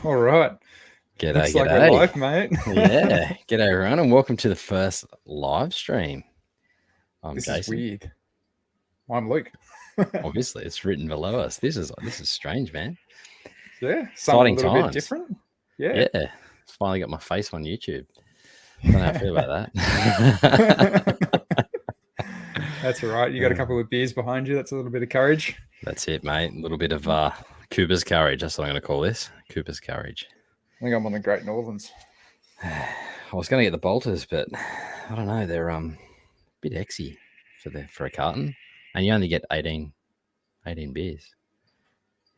All right. G'day, Looks like we're g'day. live, mate. Yeah, g'day everyone, and welcome to the first live stream. I'm This is Jason. weird. I'm Luke. Obviously, it's written below us. This is strange, man. Yeah, something a Exciting little bit times. different. Yeah. Yeah, finally got my face on YouTube. Don't know how I feel about that. That's all right. You got a couple of beers behind you. That's a little bit of courage. That's it, mate. A little bit of Cooper's courage. That's what I'm going to call this. Cooper's courage. I think I'm on the Great Northerns. I was going to get the Bolters, but I don't know. They're a bit exy for a carton, and you only get 18 beers.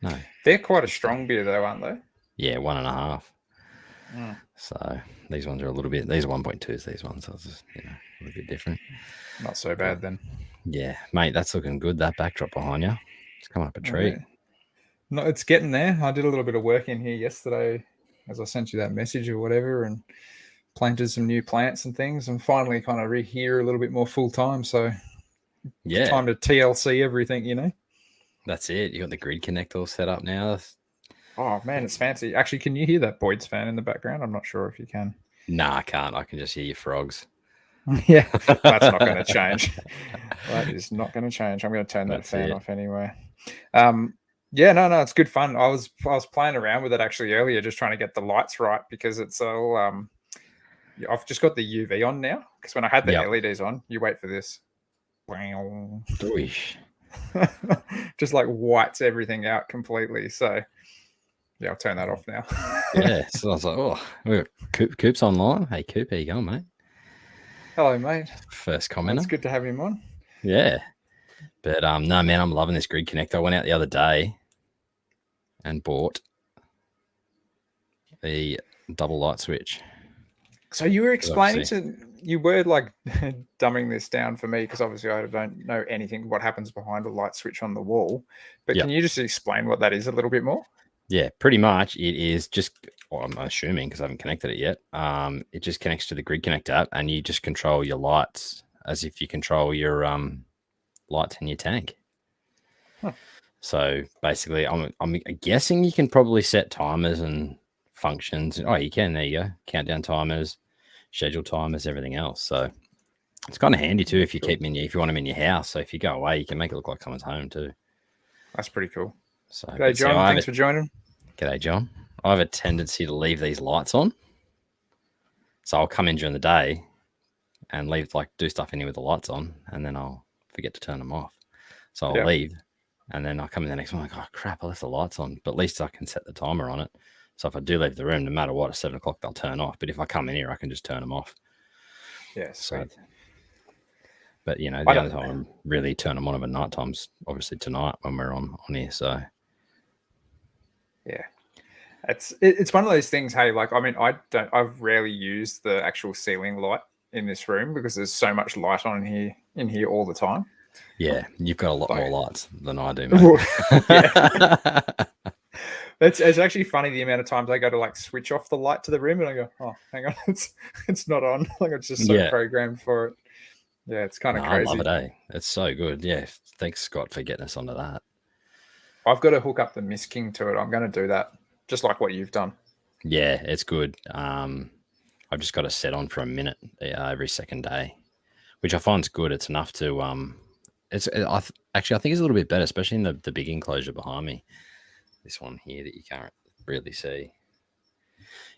No, They're quite a strong beer, though, aren't they? yeah, 1.5. Mm. So these ones are a little bit. These are 1.2s. These ones, so it's just, a little bit different. Not so bad then. Yeah, mate, that's looking good. That backdrop behind you, it's coming up a treat. Yeah. No, it's getting there. I did a little bit of work in here yesterday, as I sent you that message or whatever, and planted some new plants and things, and finally kind of here a little bit more full time. So yeah, time to TLC everything. That's it. You got the grid connect all set up now. Oh man, it's fancy. Actually, can you hear that Boyd's fan in the background? I'm not sure if you can. Nah, I can't. I can just hear your frogs. Yeah, that's not going to change. That is not going to change. I'm going to turn that fan off anyway. Yeah, no, it's good fun. I was playing around with it actually earlier, just trying to get the lights right because it's all. I've just got the UV on now because when I had the LEDs on, you wait for this. Just like whites everything out completely. So yeah, I'll turn that off now. Yeah, so I was like, oh, Coop's online. Hey, Coop, how you going, mate? Hello, mate. First comment. It's good to have him on. Yeah, but no, man, I'm loving this grid connect. I went out the other day and bought the double light switch. So you were explaining you were like dumbing this down for me because obviously I don't know anything what happens behind a light switch on the wall. But Can you just explain what that is a little bit more? Yeah, pretty much. It is just, well, I'm assuming because I haven't connected it yet. It just connects to the Grid Connect app, and you just control your lights as if you control your lights in your tank. Huh. So basically, I'm guessing you can probably set timers and functions. Oh, you can. There you go. Countdown timers, schedule timers, everything else. So it's kind of handy too if you keep them if you want them in your house. So if you go away, you can make it look like someone's home too. That's pretty cool. So, G'day, John. Thanks for joining. G'day, John. I have a tendency to leave these lights on. So I'll come in during the day and do stuff in here with the lights on, and then I'll forget to turn them off. So I'll leave, and then I'll come in the next one like, oh, crap, I left the lights on. But at least I can set the timer on it. So if I do leave the room, no matter what, at 7 o'clock, they'll turn off. But if I come in here, I can just turn them off. Yeah, sweet. So, but, the only time I really turn them on at night time's obviously tonight when we're on here, so... Yeah, it's one of those things. Hey, like I've rarely used the actual ceiling light in this room because there's so much light on in here all the time. Yeah, you've got a lot more lights than I do, mate. It's actually funny the amount of times I go to like switch off the light to the room and I go, oh, hang on, it's not on. Like it's just so programmed for it. Yeah, it's kind of crazy. I love it, It's so good. Yeah, thanks Scott for getting us onto that. I've got to hook up the misking to it. I'm going to do that, just like what you've done. Yeah, it's good. I've just got to set on for a minute every second day, which I find is good. It's enough to I think it's a little bit better, especially in the big enclosure behind me. This one here that you can't really see.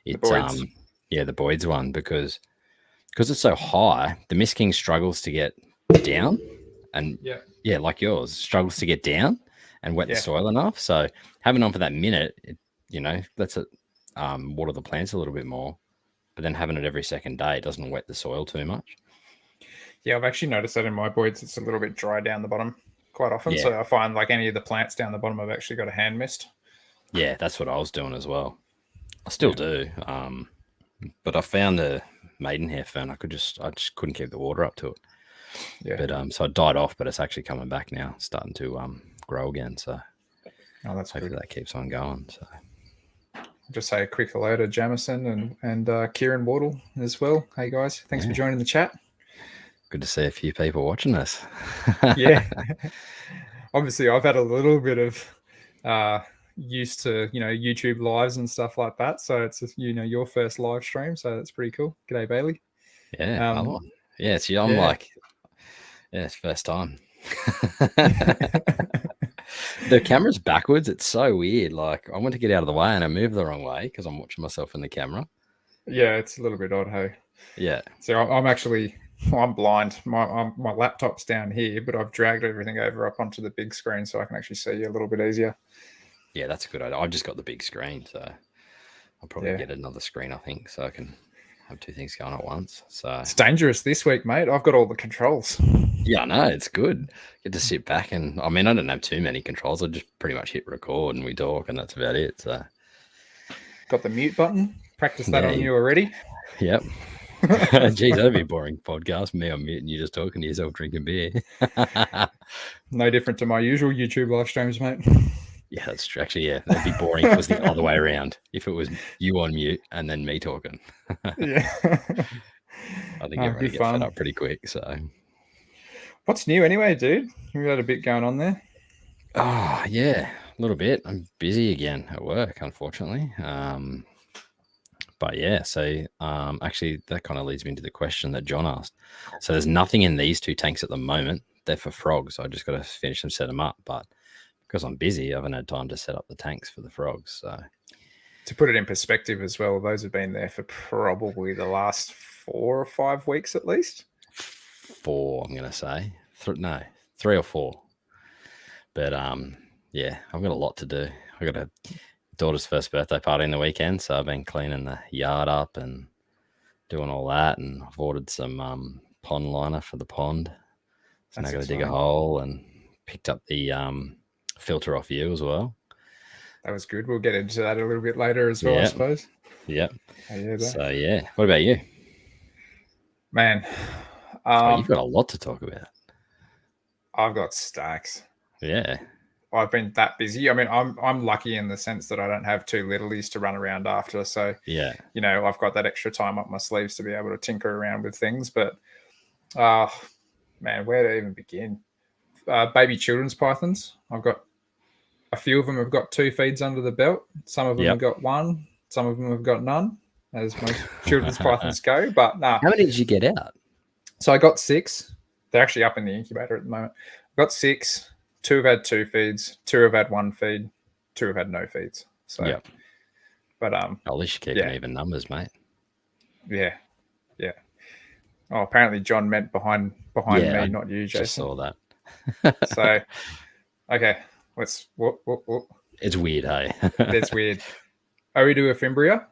It's the Boyd's one because it's so high, the misking struggles to get down, and like yours struggles to get down and wet the soil enough. So having on for that minute, it, lets it water the plants a little bit more. But then having it every second day doesn't wet the soil too much. Yeah, I've actually noticed that in my Boyds, it's a little bit dry down the bottom quite often. Yeah. So I find like any of the plants down the bottom, I've actually got a hand mist. Yeah, that's what I was doing as well. I still do. But I found the maidenhair fern. I just couldn't keep the water up to it. Yeah. But so it died off, but it's actually coming back now, starting to grow again. So that's hopefully good. That keeps on going. So just say a quick hello to Jamison and Kieran Wardle as well. Hey guys, thanks for joining the chat. Good to see a few people watching us. Yeah. Obviously, I've had a little bit of used to, YouTube lives and stuff like that. So it's just, your first live stream. So that's pretty cool. G'day, Bailey. Yeah. Yeah. See, I'm like, it's first time. The camera's backwards. It's so weird. Like I went to get out of the way and I moved the wrong way because I'm watching myself in the camera. Yeah, it's a little bit odd, hey. Yeah. So I'm blind. My laptop's down here, but I've dragged everything over up onto the big screen so I can actually see you a little bit easier. Yeah, that's a good idea. I've just got the big screen, so I'll probably get another screen, I think, so I can have two things going at once. So it's dangerous this week, mate. I've got all the controls. Yeah, I know. It's good. Get to sit back and, I mean, I don't have too many controls. I just pretty much hit record and we talk and that's about it. So got the mute button. Practice that on you already. Yep. Geez, that'd be a boring podcast. Me on mute and you just talking to yourself drinking beer. No different to my usual YouTube live streams, mate. Yeah, that's true. Actually, yeah, that'd be boring if it was the other way around. If it was you on mute and then me talking. Yeah. I think everybody get fed up pretty quick. So, what's new anyway, dude? You got a bit going on there. Oh yeah, a little bit. I'm busy again at work, unfortunately. But yeah, so actually that kind of leads me into the question that John asked. So there's nothing in these two tanks at the moment. They're for frogs. I just got to finish them, set them up. But because I'm busy, I haven't had time to set up the tanks for the frogs. So to put it in perspective as well, those have been there for probably the last 4 or 5 weeks at least. 4, I'm going to say. 3 or 4. But yeah, I've got a lot to do. I got a daughter's first birthday party in the weekend, so I've been cleaning the yard up and doing all that, and I've ordered some pond liner for the pond. So now I got to dig a hole, and picked up the filter off you as well. That was good. We'll get into that a little bit later as well, I suppose. Yep. So yeah, what about you, man? You've got a lot to talk about. I've got stacks. Yeah. I've been that busy. I mean, I'm lucky in the sense that I don't have 2 littlies to run around after. So, yeah, I've got that extra time up my sleeves to be able to tinker around with things. But, man, where to even begin? Baby children's pythons. I've got a few of them have got 2 feeds under the belt. Some of them have got 1. Some of them have got none, as most children's pythons go. But nah. How many did you get out? So I got 6. They're actually up in the incubator at the moment. I've got 6. 2 have had 2 feeds, 2 have had 1 feed, 2 have had no feeds. So, but at least you're keeping even numbers, mate. Yeah. Oh, apparently John meant behind me, not you, Jason. Just saw that. So, okay, let's. Whoop. It's weird, hey. It's weird. Oidu efimbria.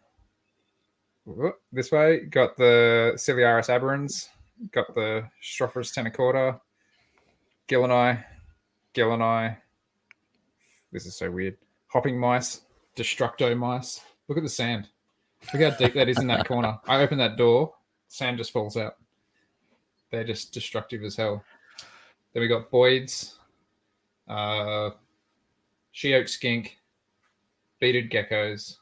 This way, got the Ciliaris aberrans, got the Strophoris tenicorda, Gillini. This is so weird. Hopping mice, destructo mice. Look at the sand. Look how deep that is in that corner. I open that door, sand just falls out. They're just destructive as hell. Then we got boids, she-oak skink, beaded geckos,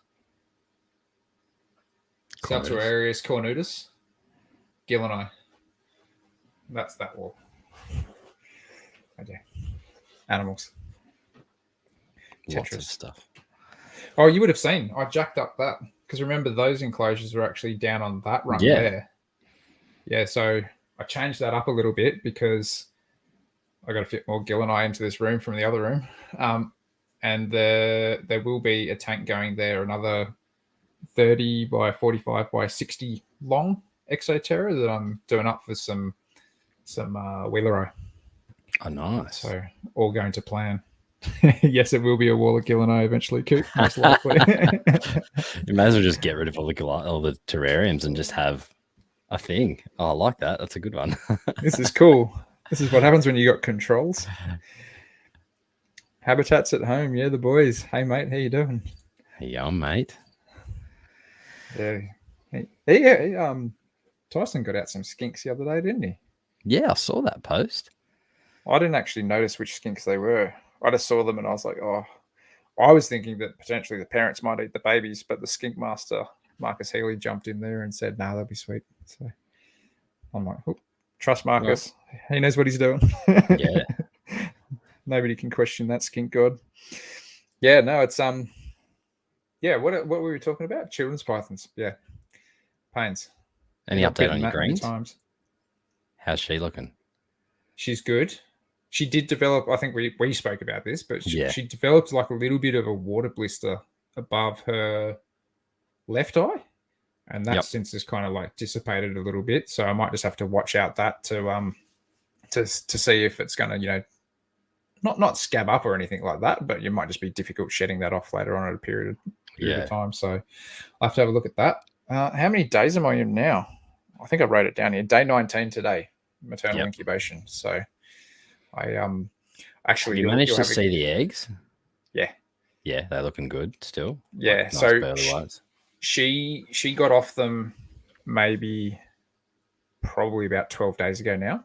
Saltuarius cornutus, Gillini. That's that wall. Okay. Animals. Lots of stuff. Oh, you would have seen. I jacked up that because remember those enclosures were actually down on that rung there. Yeah, so I changed that up a little bit because I got to fit more Gillini into this room from the other room. And there will be a tank going there, another 30 by 45 by 60 long Exoterra that I'm doing up for some Wheelero. Oh, nice. So all going to plan. Yes, it will be a wall of Gillini eventually, Coop, most likely. You may as well just get rid of all the terrariums and just have a thing. Oh, I like that. That's a good one. This is cool. This is what happens when you got controls. Habitats at home. Yeah, the boys. Hey, mate, how you doing? Yeah, mate. Yeah. Hey, Tyson got out some skinks the other day, didn't he? Yeah, I saw that post. I didn't actually notice which skinks they were. I just saw them and I was like, oh, I was thinking that potentially the parents might eat the babies, but the skink master, Marcus Healy, jumped in there and said, "Nah, that'll be sweet." So I'm like, oh, trust Marcus. Well, he knows what he's doing. Yeah. Nobody can question that skink god. Yeah, no, it's yeah. What were we talking about? Children's pythons. Yeah, pains. Any Got update bitten on your that many greens? times. How's she looking? She's good. She did develop. I think we spoke about this, but Yeah. she developed like a little bit of a water blister above her left eye, and that Yep. since has kind of like dissipated a little bit. So I might just have to watch out that to see if it's going to not scab up or anything like that, but you might just be difficult shedding that off later on at a period of time. So I have to have a look at that. How many days am I in now? I think I wrote it down here. Day 19 today, maternal incubation. So I actually you managed to see the eggs. Yeah, they're looking good still. Yeah, like, so nice she got off them maybe probably about 12 days ago now.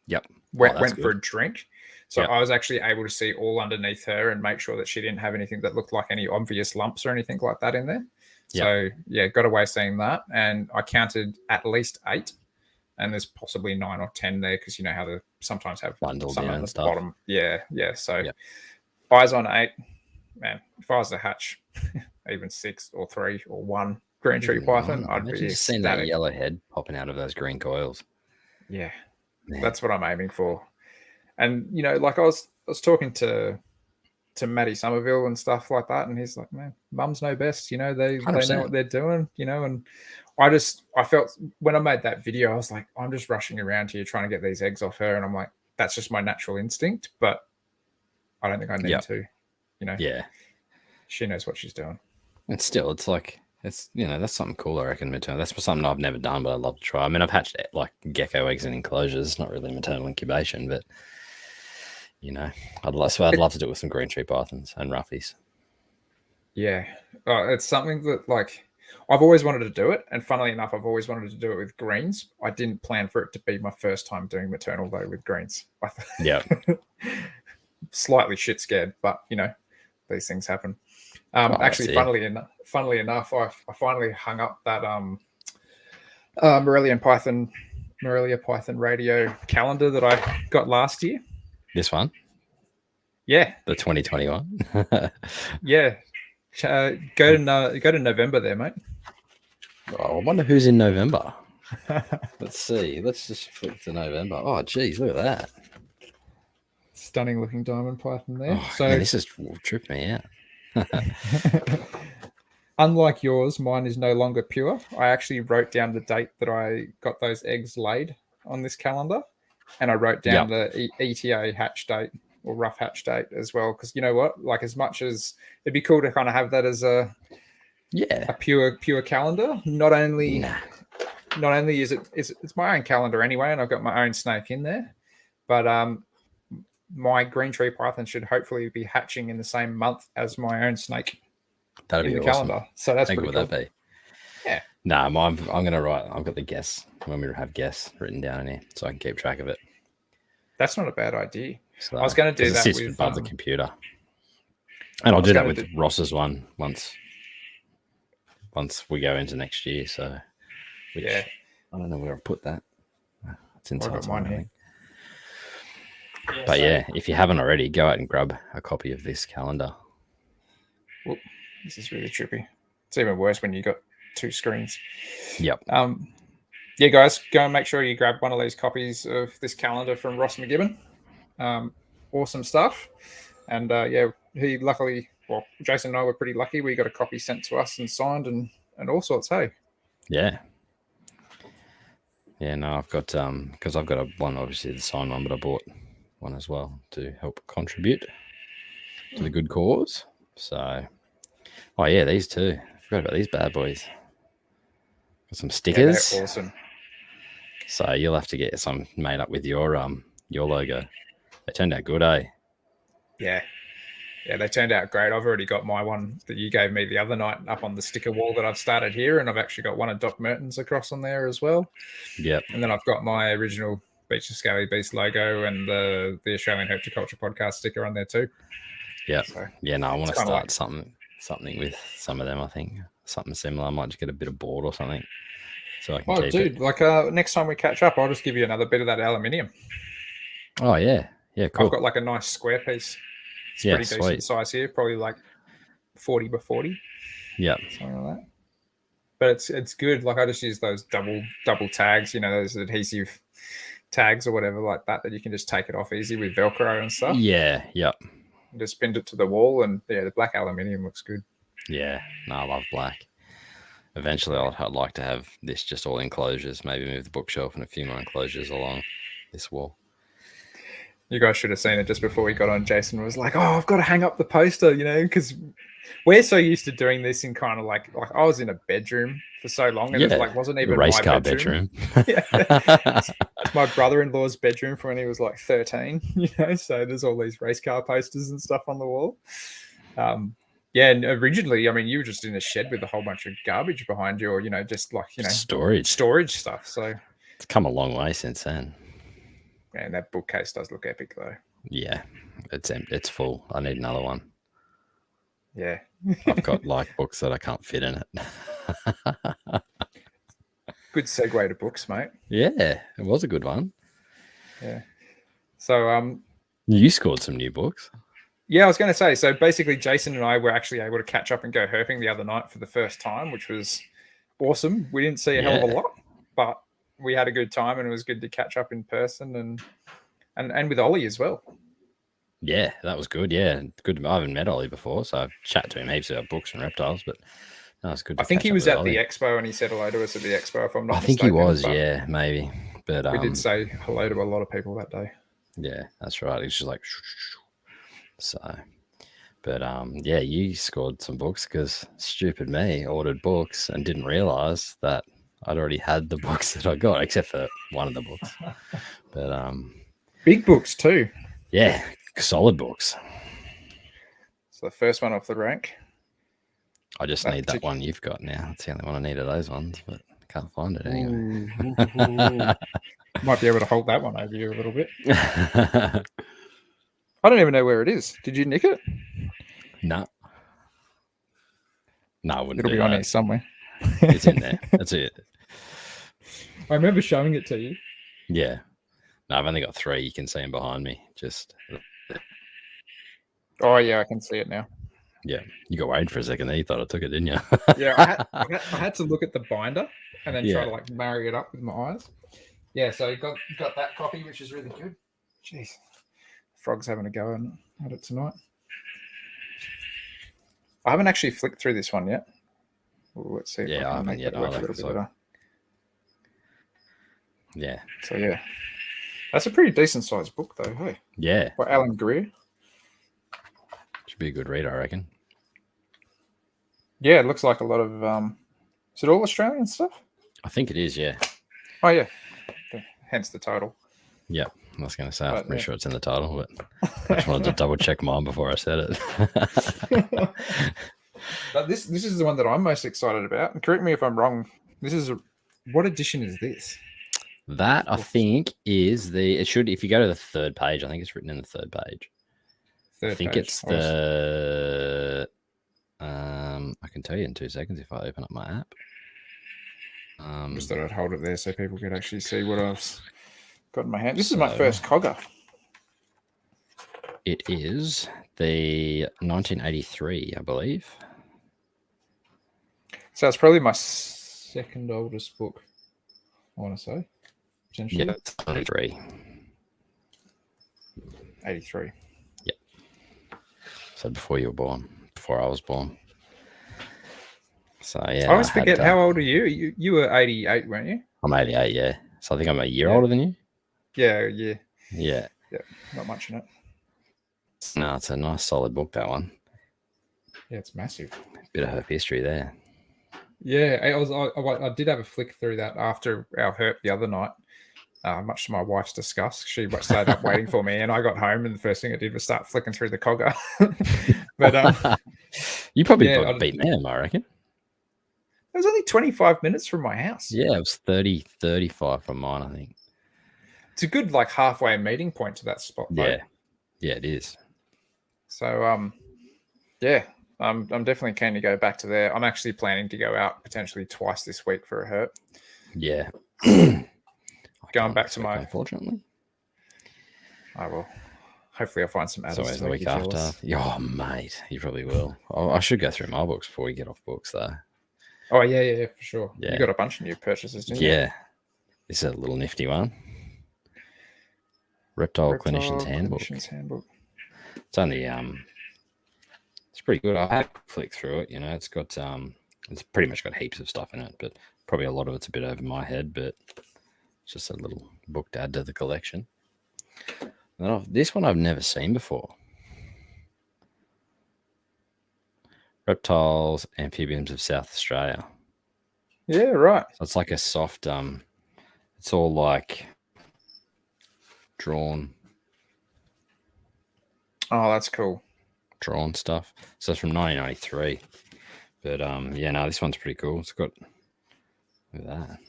Yep. Went for a drink. So Yep. I was actually able to see all underneath her and make sure that she didn't have anything that looked like any obvious lumps or anything like that in there. Yep. So yeah, got away seeing that. And I counted at least 8. And there's possibly 9 or 10 there because you know how they sometimes have bundled some down at the stuff. bottom. Yeah. So eyes on 8. Man, if I was to hatch even 6 or 3 or 1 green tree python, I'd be just seeing that yellow head popping out of those green coils. Yeah, man. That's what I'm aiming for. And you know, like I was talking to Matty Somerville and stuff like that, and he's like, "Man, mums know best. You know, they know what they're doing. You know." And I felt when I made that video, I was like, I'm just rushing around here trying to get these eggs off her, and I'm like, that's just my natural instinct, but I don't think I need to. You know, she knows what she's doing. And still, it's like that's something cool. I reckon maternal. That's something I've never done, but I'd love to try. I mean, I've hatched like gecko eggs in enclosures. It's not really maternal incubation, but you know, I'd love to do it with some green tree pythons and roughies. Yeah, it's something that like I've always wanted to do it, and funnily enough, I've always wanted to do it with greens. I didn't plan for it to be my first time doing maternal though with greens. Yeah, slightly shit scared, but you know, these things happen. Actually, funnily enough, I finally hung up that Morelia Python radio calendar that I got last year. This one? Yeah. The 2021? Yeah. Go to November there, mate. Oh, I wonder who's in November. Let's see. Let's just flip to November. Oh, geez, look at that. Stunning looking diamond python there. Oh, so man, this has tripped me out. Unlike yours, mine is no longer pure. I actually wrote down the date that I got those eggs laid on this calendar, and I wrote down the ETA hatch date or rough hatch date as well. Because you know what, like as much as it'd be cool to kind of have that as a pure calendar. Not only is it's my own calendar anyway, and I've got my own snake in there, but my green tree python should hopefully be hatching in the same month as my own snake. That'd be the awesome. Calendar. So that's pretty cool. Would that be? Yeah. No, I'm gonna write. I've got the guess when we have guess written down in here, so I can keep track of it. That's not a bad idea. So I was going to do that with above the computer, and I'll do that with Ross's one once we go into next year. So, I don't know where I put that. It's inside mine here. But if you haven't already, go out and grab a copy of this calendar. Well, this is really trippy. It's even worse when you got 2 screens. Yep. Yeah, guys, go and make sure you grab one of these copies of this calendar from Ross McGibbon. Awesome stuff. And he luckily, Jason and I were pretty lucky. We got a copy sent to us and signed and all sorts. Hey. Yeah. Yeah. No, I've got because I've got one, obviously the signed one, but I bought one as well to help contribute to the good cause. So, these two. I forgot about these bad boys. Got some stickers. Yeah, they're awesome. So you'll have to get some made up with your logo. They turned out good, eh? Yeah. Yeah, they turned out great. I've already got my one that you gave me the other night up on the sticker wall that I've started here, and I've actually got one of Doc Merton's across on there as well. Yep. And then I've got my original Beach of Scaly Beast logo and the Australian Herpticulture podcast sticker on there too. Yeah. So, I want to start something with some of them, I think. Something similar. I might just get a bit of board or something. So I can keep it. Like next time we catch up, I'll just give you another bit of that aluminium. Oh, yeah. Yeah, cool. I've got like a nice square piece. It's pretty decent size here. Probably like 40 by 40. Yeah. Something like that. But it's good. Like I just use those double tags, those adhesive tags or whatever like that you can just take it off easy with Velcro and stuff. Yeah. Yep. And just pinned it to the wall, and the black aluminium looks good. Yeah. No, I love black. Eventually, I'd like to have this just all enclosures. Maybe move the bookshelf and a few more enclosures along this wall. You guys should have seen it just before we got on. Jason was like, "Oh, I've got to hang up the poster," because we're so used to doing this in kind of like I was in a bedroom for so long, and it wasn't even race my car bedroom. Yeah. It's my brother-in-law's bedroom from when he was like 13. So there's all these race car posters and stuff on the wall. Yeah, and originally, you were just in a shed with a whole bunch of garbage behind you, or just like storage stuff. So it's come a long way since then. Man, that bookcase does look epic, though. Yeah, it's full. I need another one. Yeah, I've got like books that I can't fit in it. Good segue to books, mate. Yeah, it was a good one. Yeah. So you scored some new books. Yeah, I was going to say, so basically Jason and I were actually able to catch up and go herping the other night for the first time, which was awesome. We didn't see a hell of a lot, but we had a good time, and it was good to catch up in person and with Ollie as well. Yeah, that was good. Yeah, good. I haven't met Ollie before, so I've chatted to him heaps about books and reptiles, but that was good. I think he was at the expo, and he said hello to us at the expo, if I'm not mistaken. I think he was, yeah, maybe. But we did say hello to a lot of people that day. Yeah, that's right. He's just like, so. But yeah, you scored some books because stupid me ordered books and didn't realize that I'd already had the books that I got, except for one of the books. But big books too. Yeah, solid books. So the first one off the rank. I just need that one you've got now. It's the only one I need of those ones, but I can't find it anyway. Might be able to hold that one over you a little bit. I don't even know where it is. Did you nick it? No. No, I wouldn't. It'll be on here somewhere. It's in there. That's it. I remember showing it to you. Yeah. No, I've only got 3. You can see them behind me. Just. Oh, yeah, I can see it now. Yeah. You got worried for a second there. You thought I took it, didn't you? Yeah, I had to look at the binder and then try to like marry it up with my eyes. Yeah, so you got that copy, which is really good. Jeez. Frog's having a go at it tonight. I haven't actually flicked through this one yet. Let's see. Yeah, I haven't yet either. Yeah. So yeah, that's a pretty decent sized book, though. Hey. Yeah. By Alan Greer. Should be a good read, I reckon. Yeah, it looks like a lot of. Is it all Australian stuff? I think it is. Yeah. Oh yeah. Hence the title. Yeah. I was going to say, I'm pretty sure it's in the title, but I just wanted to double check mine before I said it. But this is the one that I'm most excited about. And correct me if I'm wrong. What edition is this? That I think is if you go to the 3rd page, I think it's written in the 3rd page. I think it's the. I can tell you in 2 seconds if I open up my app. Just thought I'd hold it there so people could actually see what I've got in my hand. This is my first cogger. It is the 1983, I believe. So it's probably my second oldest book, I want to say. Potentially. Yeah, it's 83. 83. Yeah. So before you were born, before I was born. So yeah. I always forget, how old are you? You were 88, weren't you? I'm 88, yeah. So I think I'm a year older than you. Yeah. Yeah. Not much in it. No, it's a nice solid book, that one. Yeah, it's massive. Bit of herp history there. Yeah, I did have a flick through that after our herp the other night. Much to my wife's disgust. She stayed up waiting for me, and I got home, and the first thing I did was start flicking through the cogger. But you probably beat me, I reckon. It was only 25 minutes from my house. Yeah, it was 30, 35 from mine, I think. It's a good halfway meeting point to that spot. Yeah. Yeah, it is. So yeah, I'm definitely keen to go back to there. I'm actually planning to go out potentially twice this week for a herp. Yeah. Going back to my. Unfortunately. I will. Hopefully I'll find some It's adders always to the make week you after. jealous. Oh, mate, you probably will. I should go through my books before we get off books, though. Oh, yeah, for sure. Yeah. You got a bunch of new purchases, didn't you? Yeah. This is a little nifty one. Reptile Clinician's Handbook. It's only it's pretty good. I had a flick through it. You know, it's got it's pretty much got heaps of stuff in it, but probably a lot of it's a bit over my head. But it's just a little book to add to the collection. And this one I've never seen before. Reptiles, Amphibians of South Australia. Yeah, right. So it's like a soft it's all like drawn that's cool. Drawn stuff. So it's from 1993. But yeah, no, this one's pretty cool. It's got look at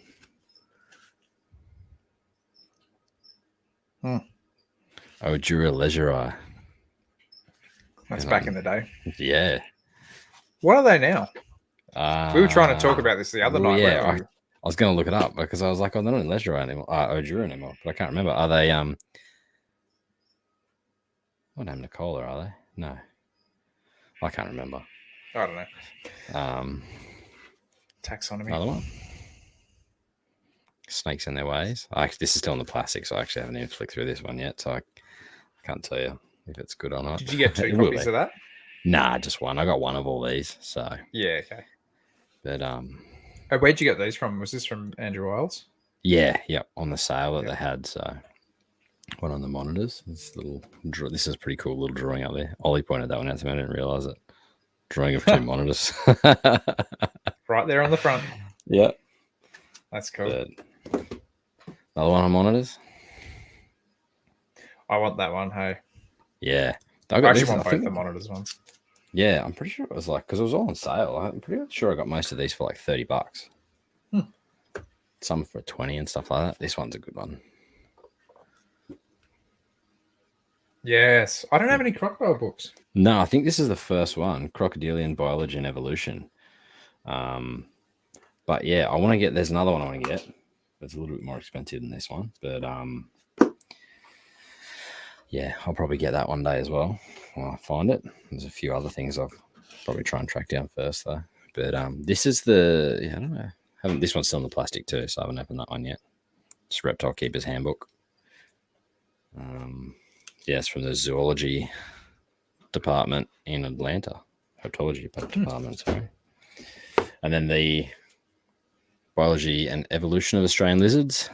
that. Odura Leisure. That's back in the day. Yeah. What are they now? We were trying to talk about this the other night. Yeah, I was going to look it up because I was like, oh, they're not in Leisure anymore. Odura anymore, but I can't remember. Are they what name Nicola are they? No, I can't remember. I don't know. Taxonomy. Another one. Snakes in their ways. This is still in the plastic, so I actually haven't even flicked through this one yet, so I can't tell you if it's good or not. Did you get 2 copies of that? Nah, just one. I got one of all these, so yeah, okay. But where'd you get these from? Was this from Andrew Wiles? Yeah, on the sale that they had. So one on the monitors. This is a pretty cool little drawing up there. Ollie pointed that one out to me. I didn't realize it. Drawing of 2 monitors. Right there on the front. Yeah. That's cool. Another one on monitors. I want that one, hey. Yeah. I actually want both the monitors ones. Yeah, I'm pretty sure it was like, because it was all on sale. I'm pretty sure I got most of these for like $30. Some for 20 and stuff like that. This one's a good one. Yes. I don't have any crocodile books. No, I think this is the first one, Crocodilian Biology and Evolution. But yeah, there's another one I want to get. It's a little bit more expensive than this one, but yeah, I'll probably get that one day as well when I find it. There's a few other things I'll probably try and track down first though. But this is I don't know. This one's still in the plastic too, so I haven't opened that one yet. It's Reptile Keeper's Handbook. Yeah, it's from the Zoology Department in Atlanta. Herpetology Department, sorry. And then the Biology and Evolution of Australian Lizards.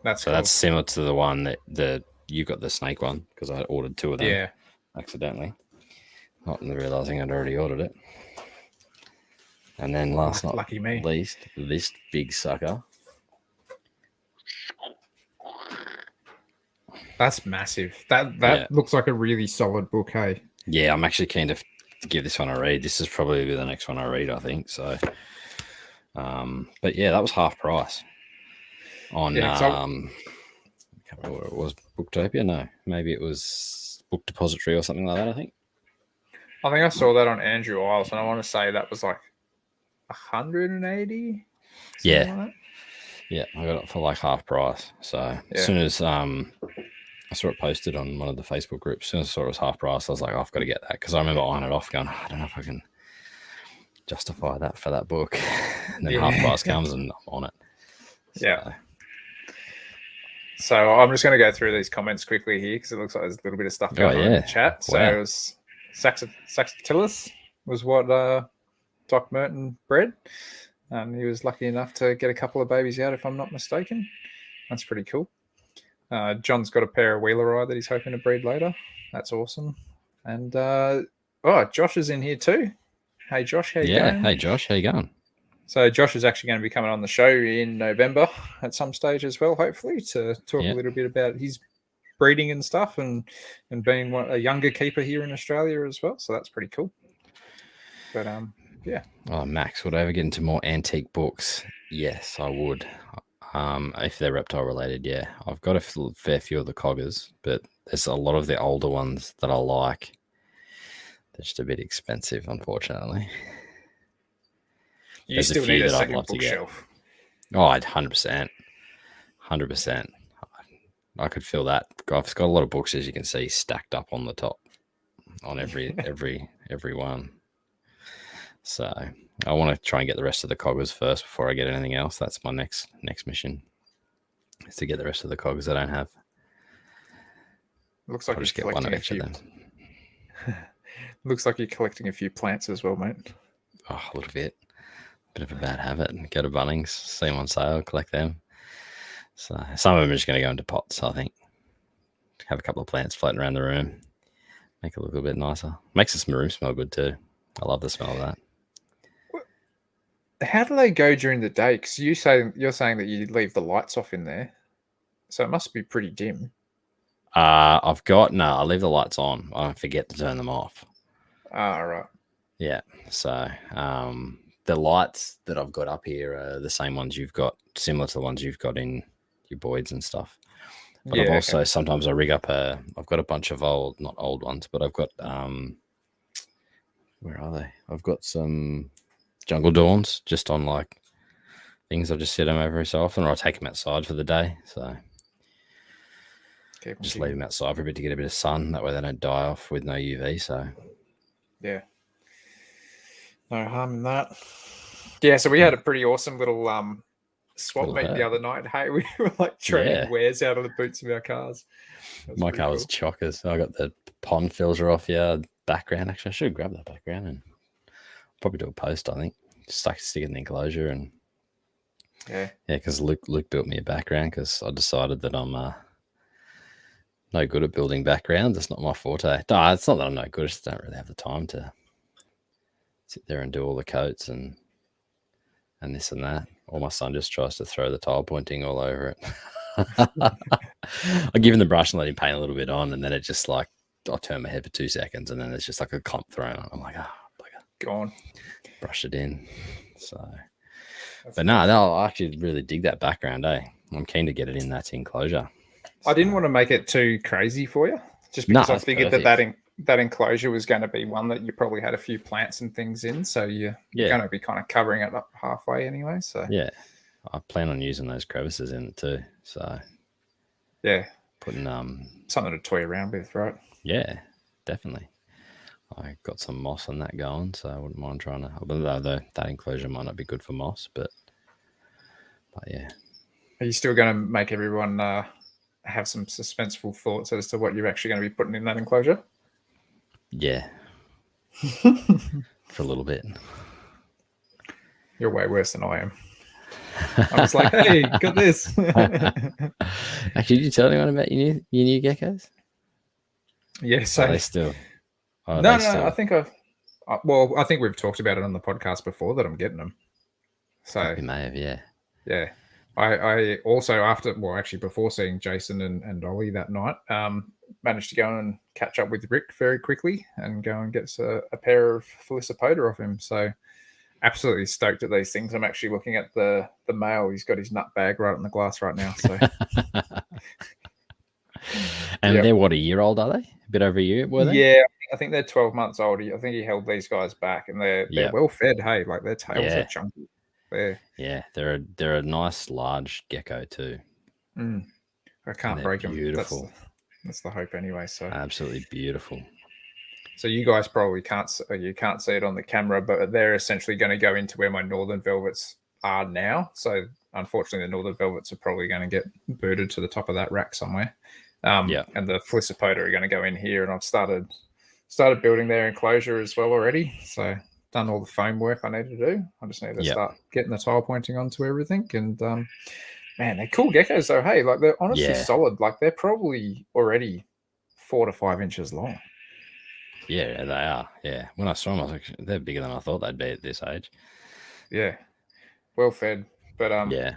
That's cool. That's similar to the one that you got, the snake one, because I ordered 2 of them accidentally. Not realizing I'd already ordered it. And then last not least, this big sucker. That's massive. That looks like a really solid book, hey? Yeah, I'm actually keen to give this one a read. This is probably the next one I read, I think. So, but yeah, that was half price on. I can't remember what it was. Booktopia? No, maybe it was Book Depository or something like that. I think I saw that on Andrew Wiles, and I want to say that was like 180. Yeah, like yeah, I got it for like half price. So as soon as I saw it posted on one of the Facebook groups, as soon as I saw it was half price, I was like, I've got to get that, because I remember eyeing it off, going, I don't know if I can justify that for that book. And then half price comes and I'm on it. So. So I'm just going to go through these comments quickly here, because it looks like there's a little bit of stuff going on in the chat. So it was Saxatilis was what Doc Merton bred. He was lucky enough to get a couple of babies out, if I'm not mistaken. That's pretty cool. John's got a pair of Wheeler Eye that he's hoping to breed later. That's awesome. And Josh is in here too. Hey Josh, how you going? Hey Josh, how you going? So Josh is actually going to be coming on the show in November at some stage as well, hopefully, to talk a little bit about his breeding and stuff, and being a younger keeper here in Australia as well. So that's pretty cool. But yeah. Oh, Max, would I ever get into more antique books? Yes, I would. If they're reptile related, yeah. I've got a fair few of the coggers, but there's a lot of the older ones that I like. They're just a bit expensive, unfortunately. You still need a second bookshelf. Oh, 100%. 100%. I could feel that. I've got a lot of books, as you can see, stacked up on the top on every one. So I want to try and get the rest of the coggers first before I get anything else. That's my next mission, is to get the rest of the coggers I don't have. Looks like I'll you're just get one of collecting each of them. Looks like you're collecting a few plants as well, mate. Oh, a little bit. Bit of a bad habit. Go to Bunnings, see them on sale, collect them. So some of them are just going to go into pots, I think. Have a couple of plants floating around the room. Make it look a little bit nicer. Makes this room smell good too. I love the smell of that. How do they go during the day? Because you're saying that you leave the lights off in there, so it must be pretty dim. I leave the lights on. I forget to turn them off. Ah, right. Yeah. So the lights that I've got up here are the same ones you've got, similar to the ones you've got in your Boyds and stuff. But I've also sometimes I rig up I've got a bunch of not old ones, but I've got where are they? I've got some jungle dawns just on like things. I just set them every so often, or I take them outside for the day. So just leave them outside for a bit to get a bit of sun. That way they don't die off with no UV. So yeah, no harm in that. Yeah, so we had a pretty awesome little swap meet the other night. Hey, we were like trading wares out of the boots of our cars. My car was chockers. I got the pond filter off. Yeah, background. Actually, I should grab that background and probably do a post. I think just stick it in the enclosure and yeah. Because Luke built me a background because I decided that I'm no good at building backgrounds. It's not my forte. No, it's not that I'm no good. I just don't really have the time to sit there and do all the coats and this and that. Or my son just tries to throw the tile pointing all over it. I give him the brush and let him paint a little bit on, and then it just like I'll turn my head for 2 seconds, and then it's just like a clump thrown on. I'm like, gone. Brush it in. So, but no, I actually really dig that background. I'm keen to get it in that enclosure. I didn't want to make it too crazy for you, just because I figured that enclosure was going to be one that you probably had a few plants and things in, so you're going to be kind of covering it up halfway anyway. So yeah, I plan on using those crevices in it too. So yeah, putting something to toy around with, right? Yeah, definitely. I got some moss and that going, so I wouldn't mind trying to. Although that enclosure might not be good for moss, but yeah. Are you still going to make everyone have some suspenseful thoughts as to what you're actually going to be putting in that enclosure? Yeah, for a little bit. You're way worse than I am. I was like, hey, got this. Actually, did you tell anyone about your new geckos? Yeah, so are they still. No, I think I think we've talked about it on the podcast before that I'm getting them. So we may have, yeah. Yeah. I also before seeing Jason and Ollie that night, managed to go and catch up with Rick very quickly and go and get a pair of Felicipoda off him. So absolutely stoked at these things. I'm actually looking at the male. He's got his nut bag right in the glass right now. So and they're what, a year old, are they? A bit over a year, were they? Yeah, I think they're 12 months old. I think he held these guys back, and they're well fed. Hey, like their tails are chunky. Yeah, they're a nice large gecko too. I can't break them. Beautiful. That's the hope anyway. So absolutely beautiful. So you guys probably can't see it on the camera, but they're essentially going to go into where my northern velvets are now. So unfortunately, the northern velvets are probably going to get booted to the top of that rack somewhere. And the Felicipoda are going to go in here, and I've started building their enclosure as well already. So done all the foam work I need to do. I just need to start getting the tile pointing onto everything. And man, they're cool geckos though. Hey, like they're honestly solid. Like they're probably already 4 to 5 inches long. Yeah, they are. Yeah, when I saw them, I was like, they're bigger than I thought they'd be at this age. Yeah, well fed. But yeah.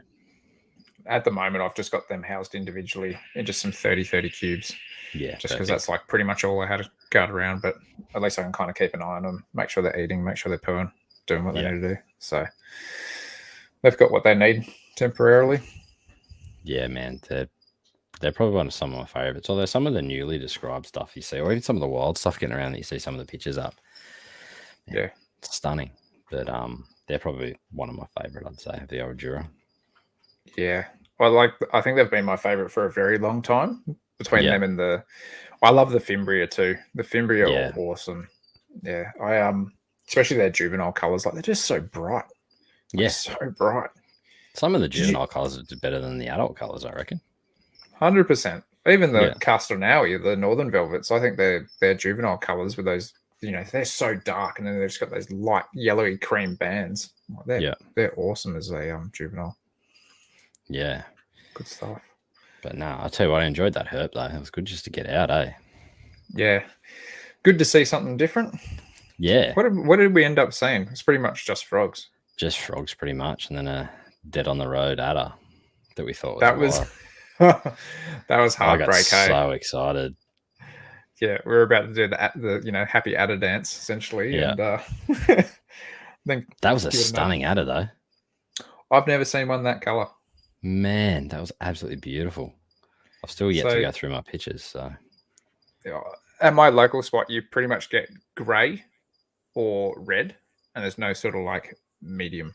At the moment, I've just got them housed individually in just some 30-30 cubes. Yeah. Just because that's like pretty much all I had to guard around. But at least I can kind of keep an eye on them, make sure they're eating, make sure they're pooing, doing what they need to do. So they've got what they need temporarily. Yeah, man. They're probably one of some of my favorites. Although some of the newly described stuff you see, or even some of the wild stuff getting around that you see some of the pictures up. Yeah. It's stunning. But they're probably one of my favorite, I'd say, of the old Jura. Yeah. I think they've been my favorite for a very long time. Between them and I love the Fimbria too. The Fimbria are awesome. Yeah, especially their juvenile colors. Like they're just so bright. So bright. Some of the juvenile colors are better than the adult colors, I reckon. 100%. Even the Castanewi, the Northern Velvets, I think their juvenile colors with those, they're so dark, and then they've just got those light yellowy cream bands. They're awesome as a juvenile. Yeah, good stuff. But no, I'll tell you what, I enjoyed that herp though. It was good just to get out, eh? Yeah, good to see something different. Yeah. What did we end up seeing? It's pretty much just frogs. Just frogs, pretty much, and then a dead on the road adder that we thought was that was heartbreak. I got so excited. Yeah, we were about to do the happy adder dance essentially, and then that was a stunning adder though. I've never seen one that color. Man, that was absolutely beautiful. I've still yet to go through my pictures. So at my local spot, you pretty much get grey or red, and there's no sort of like medium,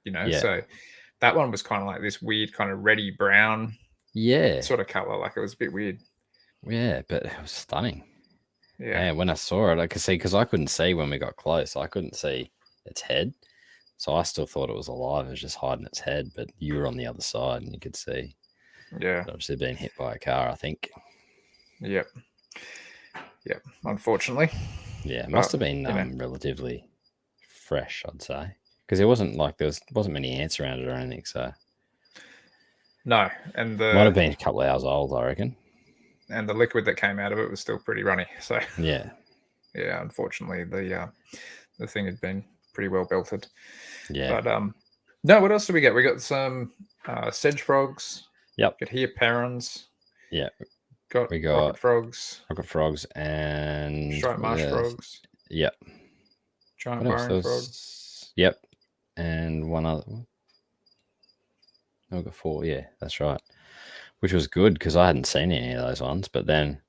So that one was kind of like this weird kind of reddy brown, sort of color. Like it was a bit weird. Yeah, but it was stunning. Yeah, and when I saw it, I could see, because I couldn't see when we got close. I couldn't see its head, so I still thought it was alive. It was just hiding its head, but you were on the other side and you could see. Yeah, obviously being hit by a car, I think. Yep. Unfortunately. Yeah, it must have been relatively fresh, I'd say, because it wasn't like there wasn't many ants around it or anything. So no, and might have been a couple of hours old, I reckon. And the liquid that came out of it was still pretty runny. So yeah. Unfortunately, the thing had been pretty well belted. Yeah. But no, what else did we get? We got some sedge frogs. Yep. Got here parents. Yeah. We got rocket frogs and striped marsh frogs. Yep. Giant burrowing frogs. Yep. And one other one. I got 4. Yeah, that's right. Which was good because I hadn't seen any of those ones. But then,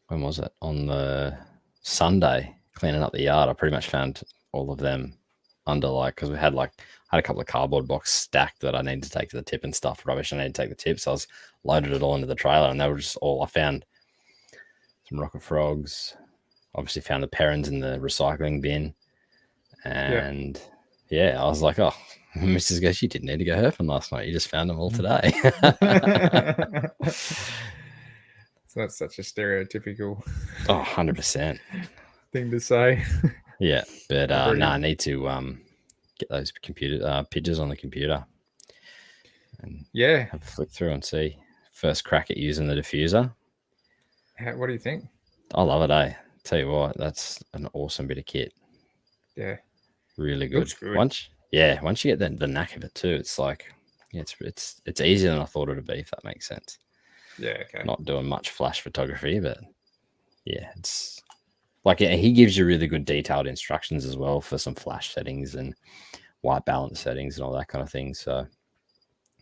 when was it? On the Sunday, cleaning up the yard, I pretty much found all of them under because we had a couple of cardboard boxes stacked that I needed to take to the tip and stuff. Rubbish I needed to take the tip, so I was loaded it all into the trailer, and they were just all. I found some rocket frogs. Obviously, found the perrins in the recycling bin, and I was like, oh. Mrs. goes, you didn't need to go herping last night. You just found them all today. So that's such a stereotypical 100% thing to say. Yeah, but I need to get those pictures on the computer and have a flick through and see. First crack at using the diffuser. What do you think? I love it, eh? Tell you what, that's an awesome bit of kit. Yeah. Really good. Once you get the knack of it too, it's like it's easier than I thought it would be, if that makes sense. Yeah, okay. Not doing much flash photography, but it's like he gives you really good detailed instructions as well for some flash settings and white balance settings and all that kind of thing. So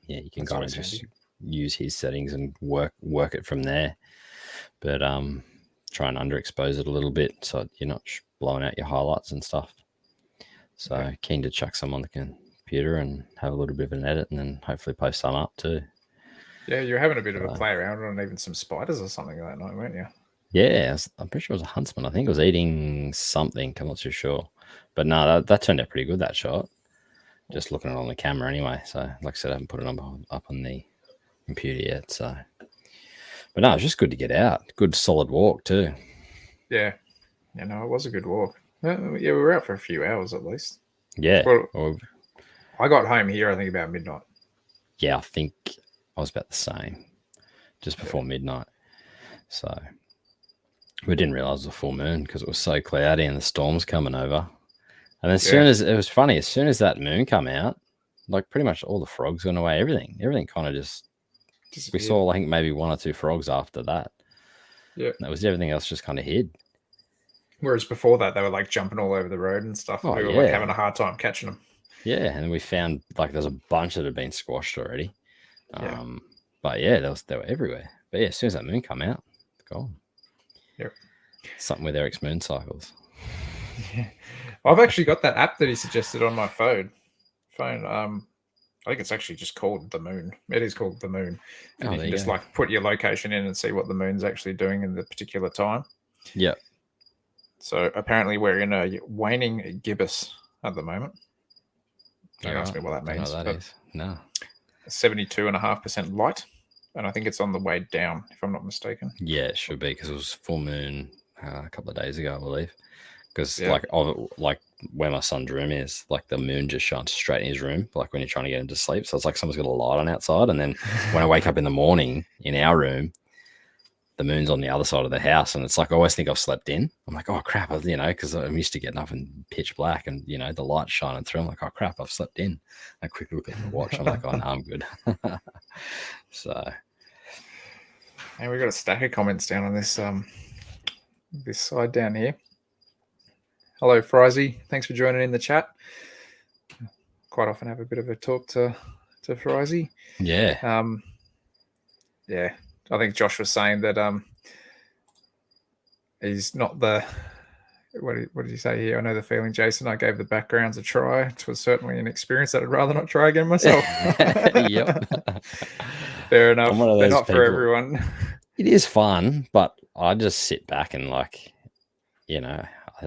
you can kind of just use his settings and work it from there. But try and underexpose it a little bit so you're not blowing out your highlights and stuff. So keen to chuck some on the computer and have a little bit of an edit and then hopefully post some up too. Yeah, you're having a bit of a play around on even some spiders or something that night, weren't you? Yeah, I'm pretty sure it was a huntsman. I think it was eating something. I'm not too sure. But no, that turned out pretty good, that shot. Just looking at it on the camera anyway. So like I said, I haven't put it up on the computer yet. So, but no, it's just good to get out. Good solid walk too. Yeah. It was a good walk. Yeah, we were out for a few hours at least. Yeah. I got home here, I think, about midnight. Yeah, I think I was about the same, just before midnight. So we didn't realize it was a full moon because it was so cloudy and the storm's coming over. And as soon as as soon as that moon come out, like pretty much all the frogs went away. Everything kind of just we saw, I think, maybe 1 or 2 frogs after that. Yeah, and that was everything else just kind of hid. Whereas before that, they were like jumping all over the road and stuff. And we were like having a hard time catching them. Yeah, and we found like there's a bunch that had been squashed already. But they were everywhere. But as soon as that moon come out, it's gone. Yep. Something with Eric's moon cycles. Yeah. I've actually got that app that he suggested on my phone. I think it's actually just called the moon. It is called the moon, and you there can you just go. like put your location in and see what the moon's actually doing in the particular time. Yep. So apparently we're in a waning gibbous at the moment. Don't ask me what that Don't know means, what that but is. No. 72.5% light, and I think it's on the way down, if I'm not mistaken. Yeah, it should be because it was full moon a couple of days ago, I believe. Because Yeah. like where my son's room is, like the moon just shines straight in his room, like when you're trying to get him to sleep. So it's like someone's got a light on outside, and then when I wake up in the morning in our room, the moon's on the other side of the house, and it's like I always think I've slept in. I'm like, oh crap, you know, because I'm used to getting up in pitch black, and you know the light's shining through. I'm like, oh crap, I've slept in. I quickly look at my watch. I'm like, oh no, I'm good. So, and we've got a stack of comments down on this this side down here. Hello, Frizy. Thanks for joining in the chat. Quite often have a bit of a talk to Frizy. Yeah. Yeah. I think Josh was saying that he's not the what did you say here? I know the feeling, Jason. I gave the backgrounds a try. It was certainly an experience that I'd rather not try again myself. Yep. Fair enough. I'm one of They're those not for people. everyone. It is fun, but I just sit back and like, you know,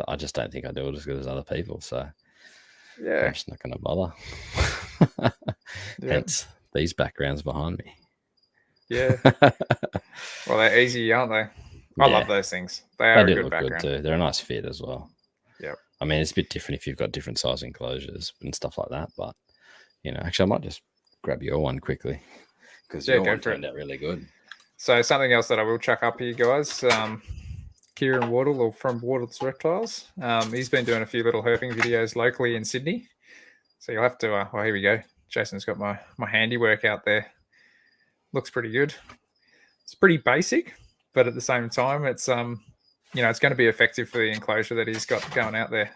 I just don't think I do it as good as other people. So Yeah. I'm just not going to bother. Yeah. Hence these backgrounds behind me. Yeah. Well, they're easy, aren't they? I love those things. They are a do good look background. good too. They're a nice fit as well. Yep. I mean, it's a bit different if you've got different size enclosures and stuff like that. But, you know, actually, I might just grab your one quickly because your one turned out really good. So something else that I will chuck up here, guys. Kieran Wardle, or from Wardle's Reptiles. He's been doing a few little herping videos locally in Sydney. So you'll have to, well, here we go. Jason's got my handiwork out there. Looks pretty good. It's pretty basic, but at the same time, it's, you know, it's going to be effective for the enclosure that he's got going out there.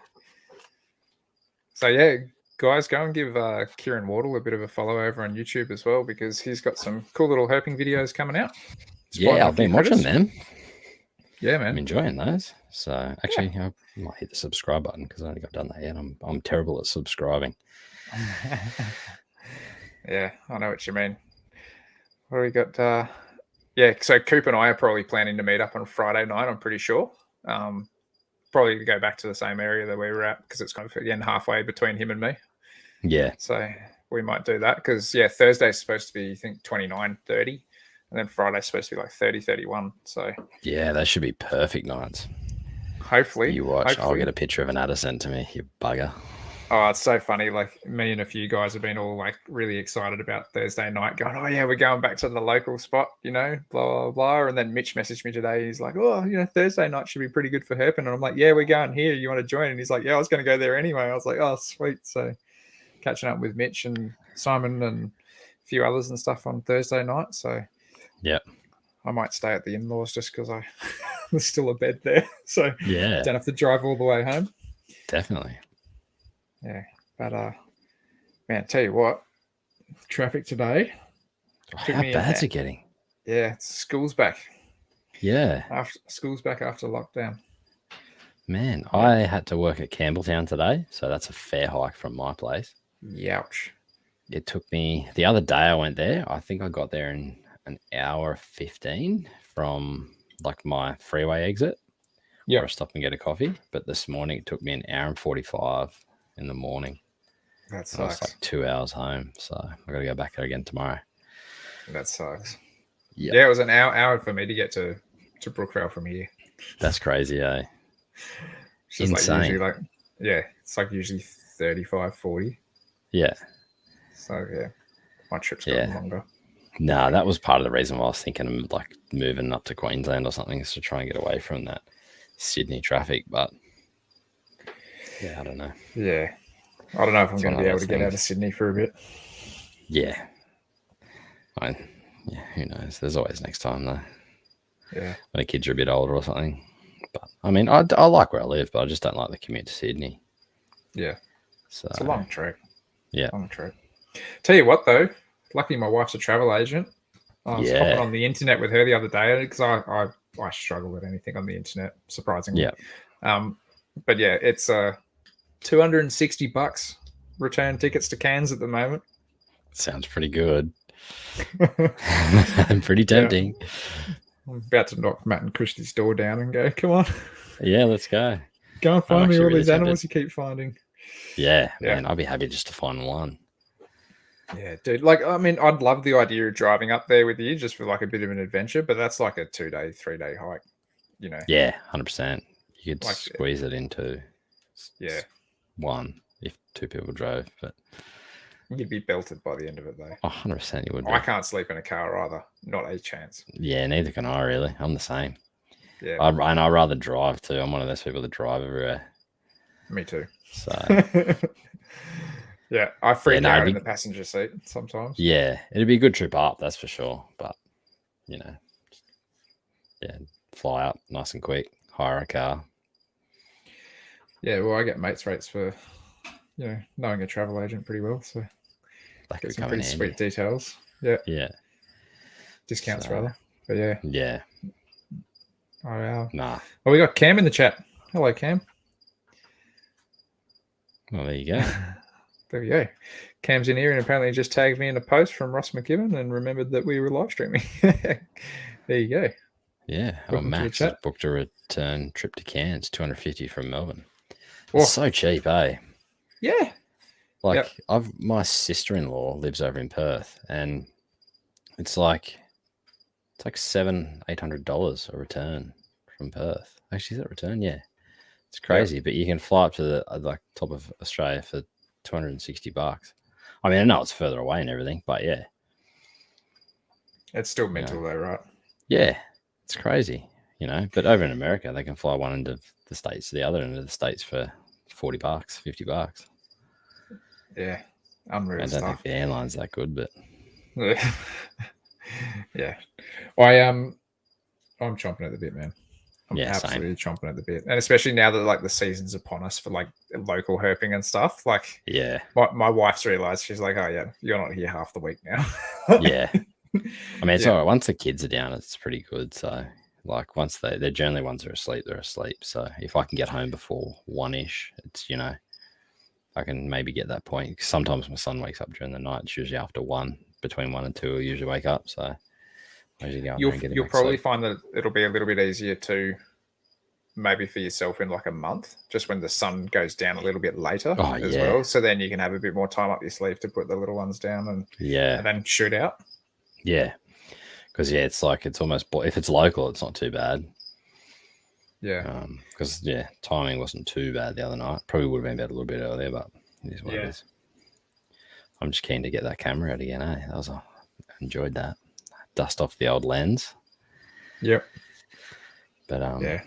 So yeah, guys, go and give Kieran Wardle a bit of a follow over on YouTube as well, because he's got some cool little herping videos coming out. Yeah, I've been watching them. Yeah, man. I'm enjoying those. So actually, I might hit the subscribe button because I only got done that yet. I'm terrible at subscribing. Yeah, I know what you mean. What do we got? Yeah, so Coop and I are probably planning to meet up on Friday night, I'm pretty sure. Probably to go back to the same area that we were at, because it's kind of, again, halfway between him and me. Yeah. So we might do that because, yeah, Thursday's supposed to be, I think, 29, 30. And then Friday's supposed to be like 30, 31. So yeah, they should be perfect nights. Hopefully. You watch. I'll get a picture of an adder sent to me, you bugger. Oh, it's so funny. Like, me and a few guys have been all like really excited about Thursday night, going, oh yeah, we're going back to the local spot, you know, blah, blah, blah. And then Mitch messaged me today. He's like, oh, you know, Thursday night should be pretty good for Herping. And I'm like, yeah, we're going here. You want to join? And he's like, yeah, I was going to go there anyway. I was like, oh, sweet. So catching up with Mitch and Simon and a few others and stuff on Thursday night. So yeah, I might stay at the in-laws just because there's still a bed there. So yeah, don't have to drive all the way home. Definitely. Yeah. But man, tell you what, traffic today. How bad's it getting? Yeah, school's back. Yeah. School's back after lockdown. Man, I had to work at Campbelltown today, so that's a fair hike from my place. Youch. It took me, the other day I went there, I think I got there in an hour 15 from like my freeway exit. Yeah. Where I stopped and get a coffee. But this morning it took me an hour and 45 in the morning. That sucks. I was like 2 hours home, so I got to go back there again tomorrow. That sucks. Yep. Yeah, it was an hour for me to get to Brookvale from here. That's crazy, eh? It's insane. Like usually it's like usually 35, 40. Yeah. So yeah, my trip's gotten longer. No, that was part of the reason why I was thinking of like moving up to Queensland or something, is to try and get away from that Sydney traffic. But yeah, I don't know. Yeah, I don't know if I'm going to be able to get out of Sydney for a bit. Yeah. Who knows? There's always next time though. Yeah. When the kids are a bit older or something. But I mean, I like where I live, but I just don't like the commute to Sydney. Yeah. So it's a long trek. Yeah. Long trek. Tell you what though, luckily my wife's a travel agent. I was hopping on the internet with her the other day because I struggle with anything on the internet, surprisingly. Yeah. But yeah, it's $260 return tickets to Cairns at the moment. Sounds pretty good. Pretty tempting. Yeah. I'm about to knock Matt and Christy's door down and go, come on. Yeah, let's go. Go and find me all really these animals you keep finding. Yeah, man, I'll be happy just to find one. Yeah, dude. Like, I mean, I'd love the idea of driving up there with you just for like a bit of an adventure, but that's like a 2-day, 3-day hike, you know. Yeah, 100%. You could like, squeeze it into one if 2 people drove, but you'd be belted by the end of it, though. 100% you would be. I can't sleep in a car either. Not a chance. Yeah, neither can I, really. I'm the same. Yeah. And I'd rather drive, too. I'm one of those people that drive everywhere. Me too. So... yeah, I freak out in the passenger seat sometimes. Yeah, it'd be a good trip up, that's for sure. But, you know, fly up nice and quick, hire a car. Yeah, well, I get mates rates for, you know, knowing a travel agent pretty well. So that get some pretty sweet details. Yeah. Yeah. Discounts, rather. But yeah. Yeah. Oh, wow. Nah. Well, we got Cam in the chat. Hello, Cam. Well, there you go. There we go. Cam's in here and apparently just tagged me in a post from Ross McKibben and remembered that we were live streaming. There you go. Yeah. Max has booked a return trip to Cairns, $250 from Melbourne. It's so cheap, eh? Yeah. Like, my sister-in-law lives over in Perth, and it's like $700-800 a return from Perth. Actually, is that return? Yeah. It's crazy, but you can fly up to the top of Australia for $260. I mean, I know it's further away and everything, but yeah. It's still mental though, right? Yeah. It's crazy, you know. But over in America, they can fly one end of the States to the other end of the States for $40, $50. Yeah. Unreal stuff. I don't think the airline's that good, but yeah. I'm chomping at the bit, man. I'm absolutely same. chomping at the bit. And especially now that like the season's upon us for like local herping and stuff. Like, my wife's realized, she's like, oh yeah, you're not here half the week now. Yeah. I mean, it's all right. Once the kids are down, it's pretty good. So like once they're generally ones are asleep, they're asleep. So if I can get home before 1-ish, it's, you know, I can maybe get that point. Sometimes my son wakes up during the night. It's usually after 1, between 1 and 2, I usually wake up. So you'll probably find that it'll be a little bit easier to maybe for yourself in like a month, just when the sun goes down a little bit later as well. So then you can have a bit more time up your sleeve to put the little ones down and then shoot out. Yeah. Because it's like, it's almost, if it's local, it's not too bad. Yeah. Because timing wasn't too bad the other night. Probably would have been better a little bit earlier, but it is what it is. I'm just keen to get that camera out again, eh? I enjoyed that. Dust off the old lens. Yep. But I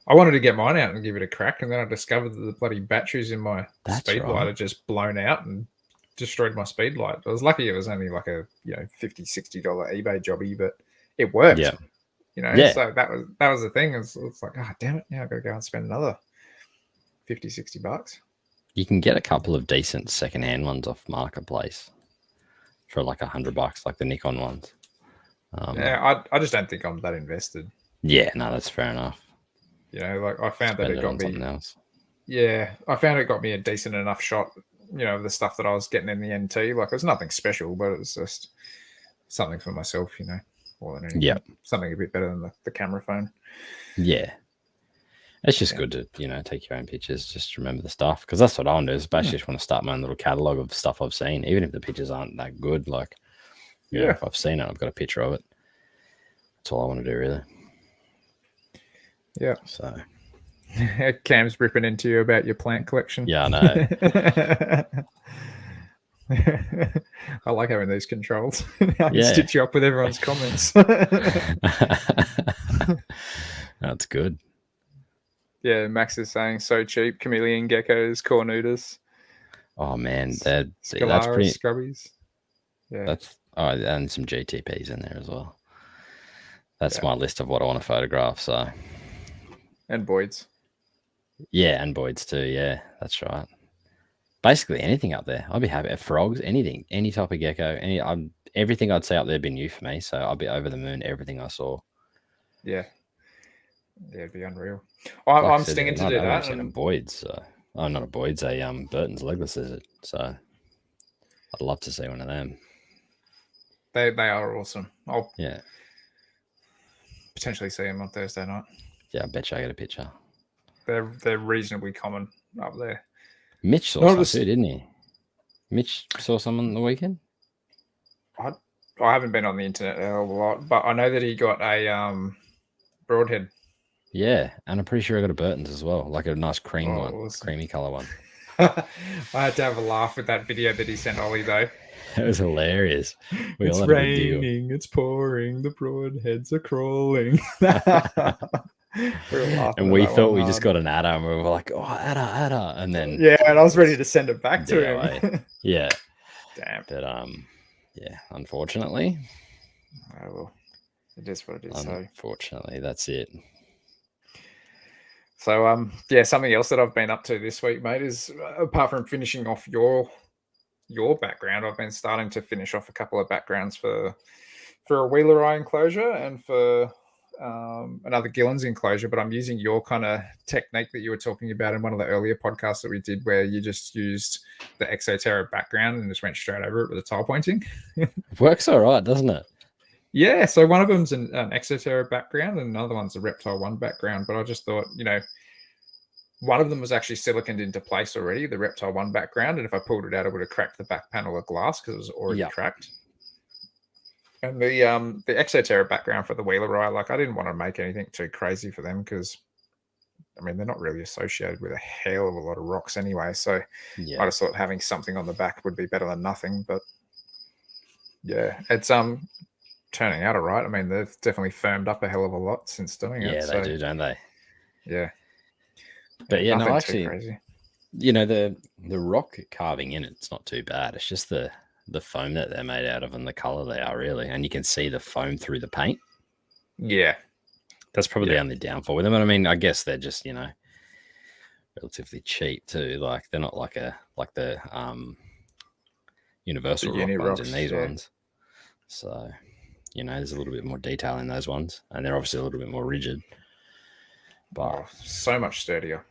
wanted to get mine out and give it a crack, and then I discovered that the bloody batteries in my speed light are just blown out and destroyed my speed light. I was lucky it was only like a $50-$60 eBay jobby, but it worked. Yeah. You know, so that was the thing. It's like, oh damn it, now I've got to go and spend another $50-$60. You can get a couple of decent secondhand ones off Marketplace for like $100, like the Nikon ones. I just don't think I'm that invested. Yeah, no, that's fair enough. You know, like I found that it got me something else. Yeah, I found it got me a decent enough shot, you know, of the stuff that I was getting in the NT. Like it was nothing special, but it was just something for myself, you know, more than anything. Yeah. Something a bit better than the camera phone. Yeah. It's just good to, you know, take your own pictures, just remember the stuff. Because that's what I want to do, is basically just want to start my own little catalogue of stuff I've seen, even if the pictures aren't that good. Like, you know, if I've seen it, I've got a picture of it. That's all I want to do, really. Yeah. So Cam's ripping into you about your plant collection. Yeah, I know. I like having these controls. I can stitch you up with everyone's comments. That's good. Yeah, Max is saying so cheap. Chameleon geckos, cornutus. Oh man, that's pretty scrubbies. Yeah, and some GTPs in there as well. That's my list of what I want to photograph. So, and Boyd's. Yeah, and Boyd's too. Yeah, that's right. Basically anything up there, I'd be happy. Frogs, anything, any type of gecko, everything I'd say up there would be new for me. So I'd be over the moon. Everything I saw. Yeah, it'd be unreal. I'm stinging to do that. And a Boyd's. I'm not a Boyd's. A Burton's legless lizard. So I'd love to see one of them. They are awesome. I'll Yeah. potentially see them on Thursday night. Yeah, I bet you I get a picture. They're reasonably common up there. Mitch saw some too, didn't he? Mitch saw some on the weekend? I haven't been on the internet a hell of a lot, but I know that he got a broadhead. Yeah, and I'm pretty sure I got a Burton's as well, like a nice cream one, Awesome. creamy color one. I had to have a laugh with that video that he sent Ollie though. It was hilarious. It's raining, it's pouring, the broadheads are crawling. And we thought we just got an adder, and we were like, "Oh, adder," and then and I was ready to send it back to him. Yeah, damn. But yeah, unfortunately. Oh well, it is what it is. Unfortunately, that's it. So yeah, something else that I've been up to this week, mate, is apart from finishing off your background, I've been starting to finish off a couple of backgrounds for a wheeler eye enclosure and for another Gillen's enclosure, but I'm using your kind of technique that you were talking about in one of the earlier podcasts that we did, where you just used the Exoterra background and just went straight over it with a tile pointing. It works all right, doesn't it? Yeah, so one of them's an Exoterra background and another one's a Reptile 1 background, but I just thought, one of them was actually siliconed into place already, the Reptile 1 background, and if I pulled it out, it would have cracked the back panel of glass because it was already cracked. And the Exoterra background for the wheeler eye, like I didn't want to make anything too crazy for them because, I mean, they're not really associated with a hell of a lot of rocks anyway. So I just thought having something on the back would be better than nothing. But yeah, it's turning out all right. I mean, they've definitely firmed up a hell of a lot since doing it. Yeah, they do, don't they? Yeah. But yeah, no, actually, crazy. The rock carving in it's not too bad. It's just the foam that they're made out of and the color they are, really, and you can see the foam through the paint. Yeah, that's probably the only downfall with them. And I mean, I guess they're just relatively cheap too. Like they're not like the universal rock ones in these ones. So there's a little bit more detail in those ones, and they're obviously a little bit more rigid. But so much sturdier.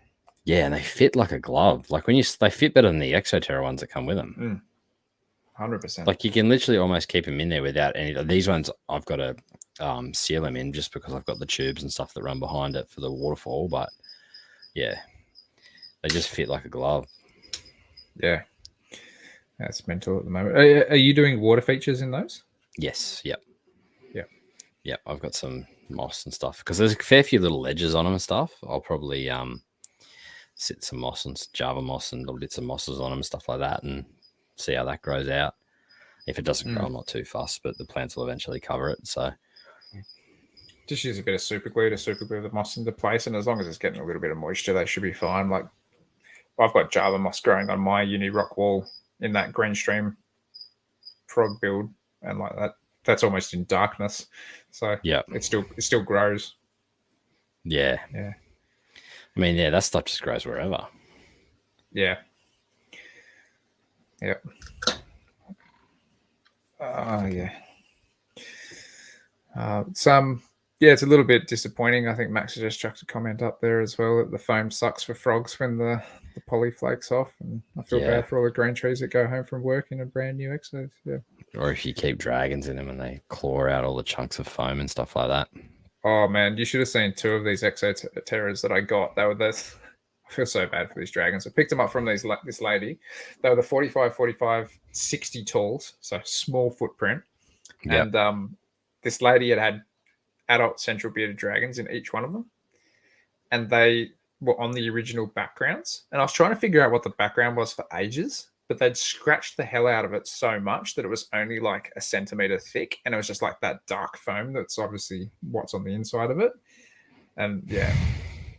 Yeah, and they fit like a glove. Like they fit better than the Exoterra ones that come with them. 100%. Like you can literally almost keep them in there without any. These ones I've got to seal them in just because I've got the tubes and stuff that run behind it for the waterfall. But yeah, they just fit like a glove. Yeah, that's mental at the moment. Are you doing water features in those? Yes. Yep. Yep. I've got some moss and stuff because there's a fair few little ledges on them and stuff. I'll probably sit some moss and Java moss and little bits of mosses on them and stuff like that, and see how that grows out. If it doesn't grow, I'm not too fussed, but the plants will eventually cover it. So just use a bit of super glue to super glue the moss into place, and as long as it's getting a little bit of moisture, they should be fine. Like I've got Java moss growing on my uni rock wall in that green stream frog build, and like that's almost in darkness. So yeah, it still grows. Yeah. I mean, that stuff just grows wherever. Yeah. Yep. Yeah. It's a little bit disappointing. I think Max just chucked a comment up there as well that the foam sucks for frogs when the poly flakes off, and I feel bad for all the green trees that go home from work in a brand new Exos. Yeah. Or if you keep dragons in them and they claw out all the chunks of foam and stuff like that. Oh man, you should have seen two of these Exoterras that I got. They were this. I feel so bad for these dragons. I picked them up from this lady. They were the 45, 60 talls, so small footprint. Yep. And this lady had adult central bearded dragons in each one of them. And they were on the original backgrounds. And I was trying to figure out what the background was for ages, but they'd scratched the hell out of it so much that it was only like a centimeter thick. And it was just like that dark foam that's obviously what's on the inside of it. And yeah.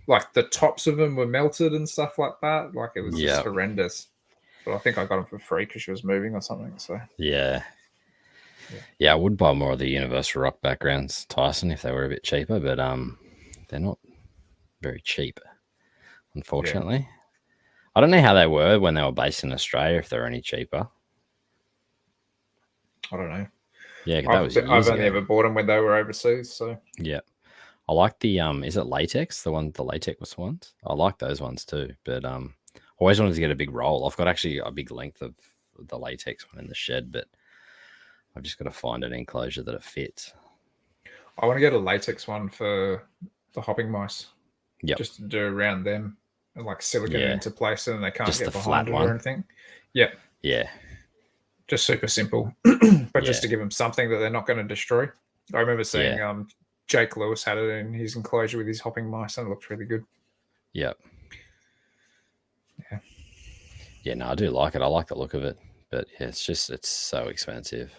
Like the tops of them were melted and stuff like that. Like it was just horrendous. But I think I got them for free because she was moving or something. So yeah, I would buy more of the universal rock backgrounds, Tyson, if they were a bit cheaper. But they're not very cheap, unfortunately. Yeah. I don't know how they were when they were based in Australia. If they're any cheaper, I don't know. Yeah, I've only ever bought them when they were overseas. So yeah. I like the is it latex? The latex ones. I like those ones too. But always wanted to get a big roll. I've got actually a big length of the latex one in the shed, but I've just got to find an enclosure that it fits. I want to get a latex one for the hopping mice. Yep. Just to do around them and like silicone it into place, and they can't just get the behind flat it one or anything. Yep. Yeah. Just super simple, but just to give them something that they're not going to destroy. I remember seeing Jake Lewis had it in his enclosure with his hopping mice, and it looked really good. Yep. Yeah. Yeah, no, I do like it. I like the look of it, but yeah, it's so expensive.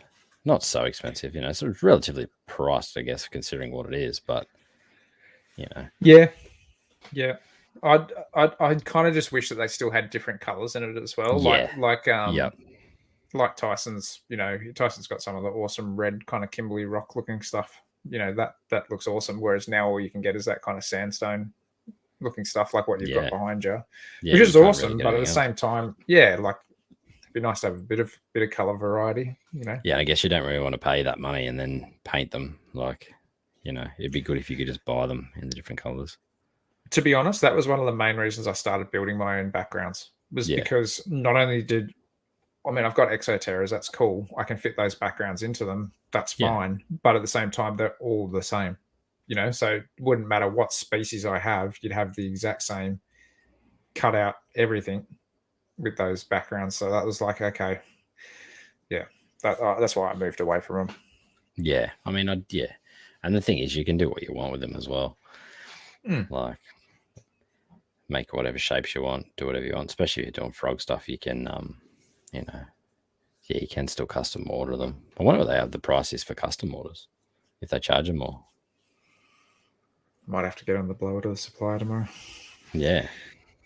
Not so expensive, you know. It's relatively priced, I guess, considering what it is. But you know, yeah. I'd kind of just wish that they still had different colors in it as well. Like Tyson's. You know, Tyson's got some of the awesome red kind of Kimberley rock looking stuff. You know, that looks awesome. Whereas now all you can get is that kind of sandstone looking stuff, like what you've got behind you, which is awesome. Really, but at the same time, like it'd be nice to have a bit of color variety. You know. Yeah, I guess you don't really want to pay that money and then paint them. Like, you know, it'd be good if you could just buy them in the different colors. To be honest, that was one of the main reasons I started building my own backgrounds. Was because not only did I've got exoterras, that's cool. I can fit those backgrounds into them. That's fine. But at the same time, they're all the same. You know, so it wouldn't matter what species I have, you'd have the exact same cut out everything with those backgrounds. So that was like, okay, yeah, that's why I moved away from them. Yeah, I mean, and the thing is, you can do what you want with them as well. Like, make whatever shapes you want, do whatever you want. Especially if you're doing frog stuff, you can, you know, you can still custom order them. I wonder what they have the price is for custom orders, if they charge them more. Might have to get on the blower to the supplier tomorrow. Yeah,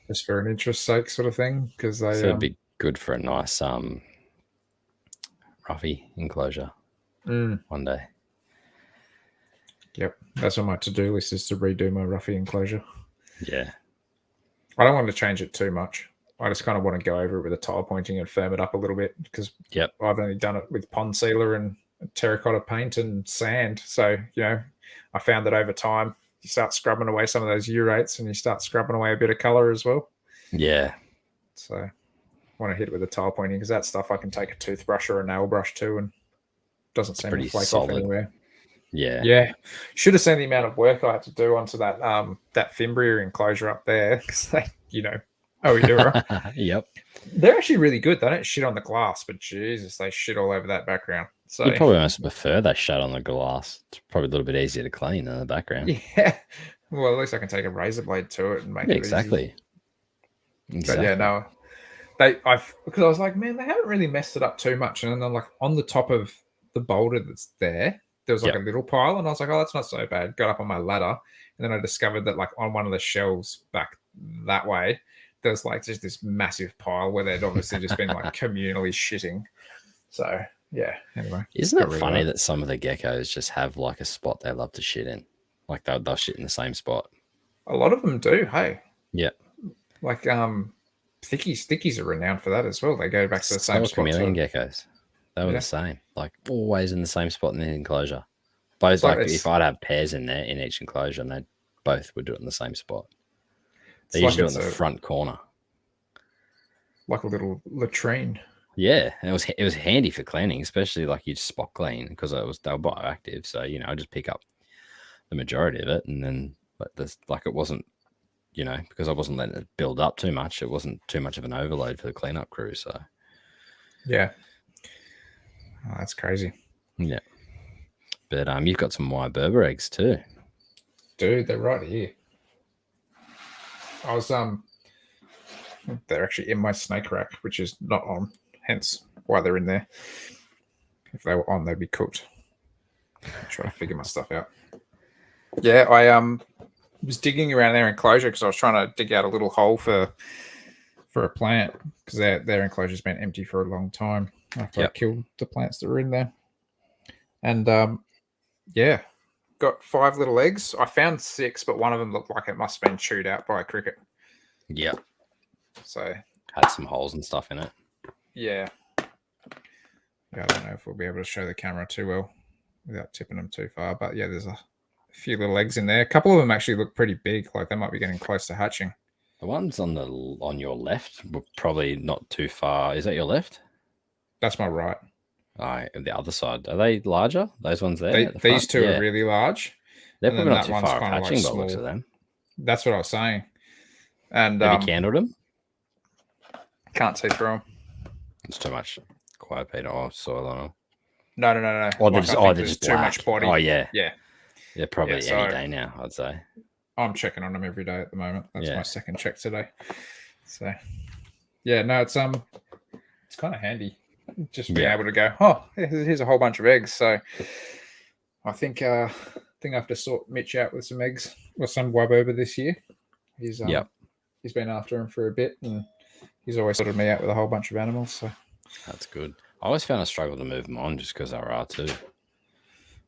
just for an interest sake sort of thing, because they it'd be good for a nice roughy enclosure one day. Yep, that's on my to-do list, is to redo my roughy enclosure. Yeah, I don't want to change it too much. I just kind of want to go over it with a tile pointing and firm it up a little bit, because I've only done it with pond sealer and terracotta paint and sand. So, you know, I found that over time, you start scrubbing away some of those urates and you start scrubbing away a bit of color as well. Yeah. So I want to hit it with a tile pointing, because that stuff I can take a toothbrush or a nail brush to, and doesn't seem to flake off anywhere. Yeah. Yeah. Should have seen the amount of work I had to do onto that Fimbria enclosure up there, because they, you know, Oedura. Yep. They're actually really good. They don't shit on the glass, but Jesus, they shit all over that background. So you probably must prefer they shut on the glass. It's probably a little bit easier to clean than the background. Yeah. Well, at least I can take a razor blade to it and make it exactly. Easy. But yeah, no. Because I was like, man, they haven't really messed it up too much. And then like on the top of the boulder that's there was like a little pile, and I was like, oh, that's not so bad. Got up on my ladder, and then I discovered that like on one of the shelves back that way, there was like just this massive pile where they'd obviously just been like communally shitting. So yeah, anyway. Isn't it funny that some of the geckos just have like a spot they love to shit in? Like they'll shit in the same spot. A lot of them do, hey. Yeah. Like Thickies are renowned for that as well. They go back to the same spot. Chameleon geckos. They were the same. Like always in the same spot in the enclosure. Both like if I'd have pairs in there in each enclosure, and they both would do it in the same spot. They usually do it in the front corner. Like a little latrine. Yeah, and it was handy for cleaning, especially like you spot clean, because they were bioactive. So, you know, I just pick up the majority of it, and then it wasn't, you know, because I wasn't letting it build up too much. It wasn't too much of an overload for the cleanup crew. So yeah. Oh, that's crazy. Yeah. But you've got some wire Berber eggs too. Dude, they're right here. I was they're actually in my snake rack, which is not on, hence why they're in there. If they were on, they'd be cooked. I'm trying to figure my stuff out. Yeah, I was digging around their enclosure because I was trying to dig out a little hole for a plant, because their enclosure's been empty for a long time after I killed the plants that were in there. And yeah, got 5 little eggs. I found 6, but one of them looked like it must have been chewed out by a cricket. Yeah. So had some holes and stuff in it. Yeah. I don't know if we'll be able to show the camera too well without tipping them too far, but yeah, there's a few little eggs in there. A couple of them actually look pretty big, like they might be getting close to hatching. The ones on your left were probably not too far. Is that your left? That's my right. The other side, are they larger? Those ones there at the These front? two are really large. They're And probably then not that too one's far off kind of like hatching by the looks small. of them. That's what I was saying. And Have you candled them? Can't see through them. It's too much quiet peat or soil on them. No. Oh, they're just too black. much body. Oh, yeah. Yeah. They're probably Yeah, so any day now, I'd say. I'm checking on them every day at the moment. That's my second check today. So, yeah, no, it's kind of handy just being able to go, oh, here's a whole bunch of eggs. So I think I have to sort Mitch out with some eggs or some wub this year. He's been after him for a bit, and he's always sorted me out with a whole bunch of animals. So that's good. I always found a struggle to move them on just because they were R2.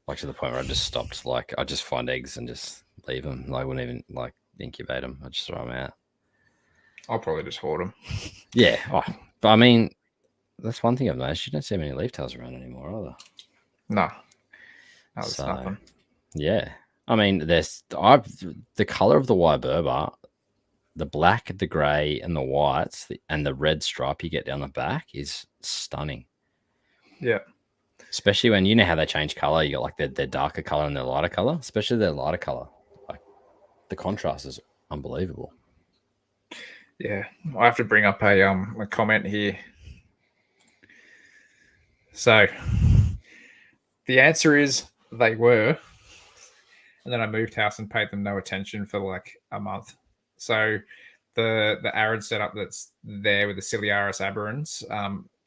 Like to the point where I just stopped. Like I just find eggs and just leave them. I wouldn't even like incubate them. I just throw them out. I'll probably just hoard them. Yeah. Oh, but I mean, that's one thing I've noticed. You don't see many leaf tails around anymore, either. No. That's nothing. Yeah. I mean, the color of the white Berber, the black, the grey, and the whites, and the red stripe you get down the back is stunning. Yeah. Especially when you know how they change color. You got like their darker color and their lighter color, especially their lighter color. Like the contrast is unbelievable. Yeah. I have to bring up a comment here. So the answer is they were. And then I moved house and paid them no attention for like a month. So the arid setup that's there with the Ciliaris aberrans.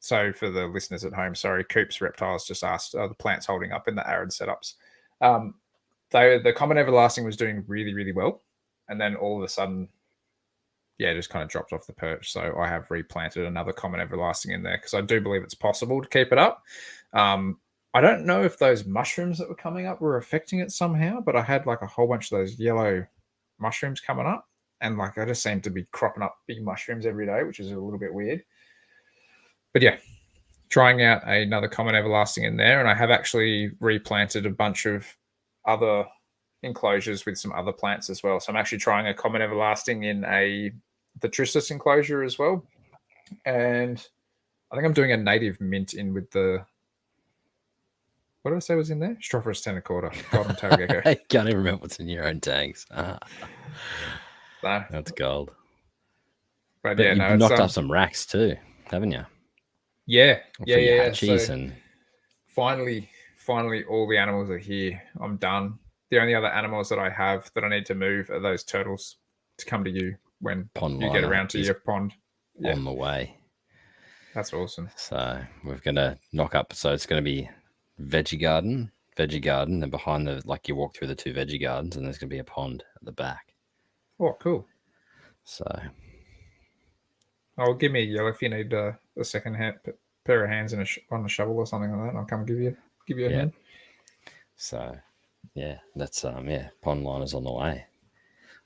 So for the listeners at home, sorry, Coop's Reptiles just asked, are the plants holding up in the arid setups? The common everlasting was doing really, really well. And then all of a sudden, just kind of dropped off the perch. So I have replanted another common everlasting in there because I do believe it's possible to keep it up. I don't know if those mushrooms that were coming up were affecting it somehow, but I had like a whole bunch of those yellow mushrooms coming up. And like I just seem to be cropping up big mushrooms every day, which is a little bit weird. But yeah, trying out another common everlasting in there. And I have actually replanted a bunch of other enclosures with some other plants as well. So I'm actually trying a common everlasting in the Tristis enclosure as well. And I think I'm doing a native mint in with the, what did I say was in there? Strophoris tenicorda, golden tail gecko. I can't even remember what's in your own tanks. No. That's gold. But you've knocked up some racks too, haven't you? Yeah. Hatchies and finally all the animals are here. I'm done. The only other animals that I have that I need to move are those turtles to come to you when you get around to your pond. On the way. That's awesome. So we're going to knock up. So it's going to be veggie garden, and behind you walk through the two veggie gardens and there's going to be a pond at the back. Oh, cool. So. Oh, give me a yell if you need a second pair of hands and on a shovel or something like that. And I'll come give you a hand. So, yeah, that's pond liners on the way.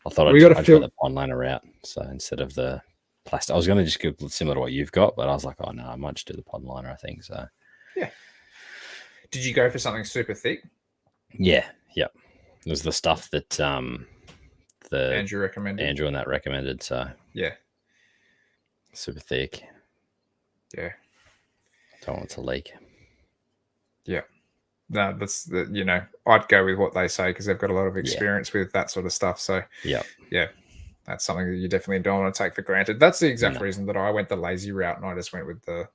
I thought I'd put the pond liner out. So instead of the plastic, I was going to just go similar to what you've got, but I was like, oh no, I might just do the pond liner. I think so. Yeah. Did you go for something super thick? Yeah. Yep. It was the stuff that Andrew recommended. Andrew and that recommended. So yeah. Super thick. Yeah. Don't want it to leak. Yeah. No, I'd go with what they say because they've got a lot of experience with that sort of stuff. So yeah, that's something that you definitely don't want to take for granted. That's the exact reason that I went the lazy route and I just went with the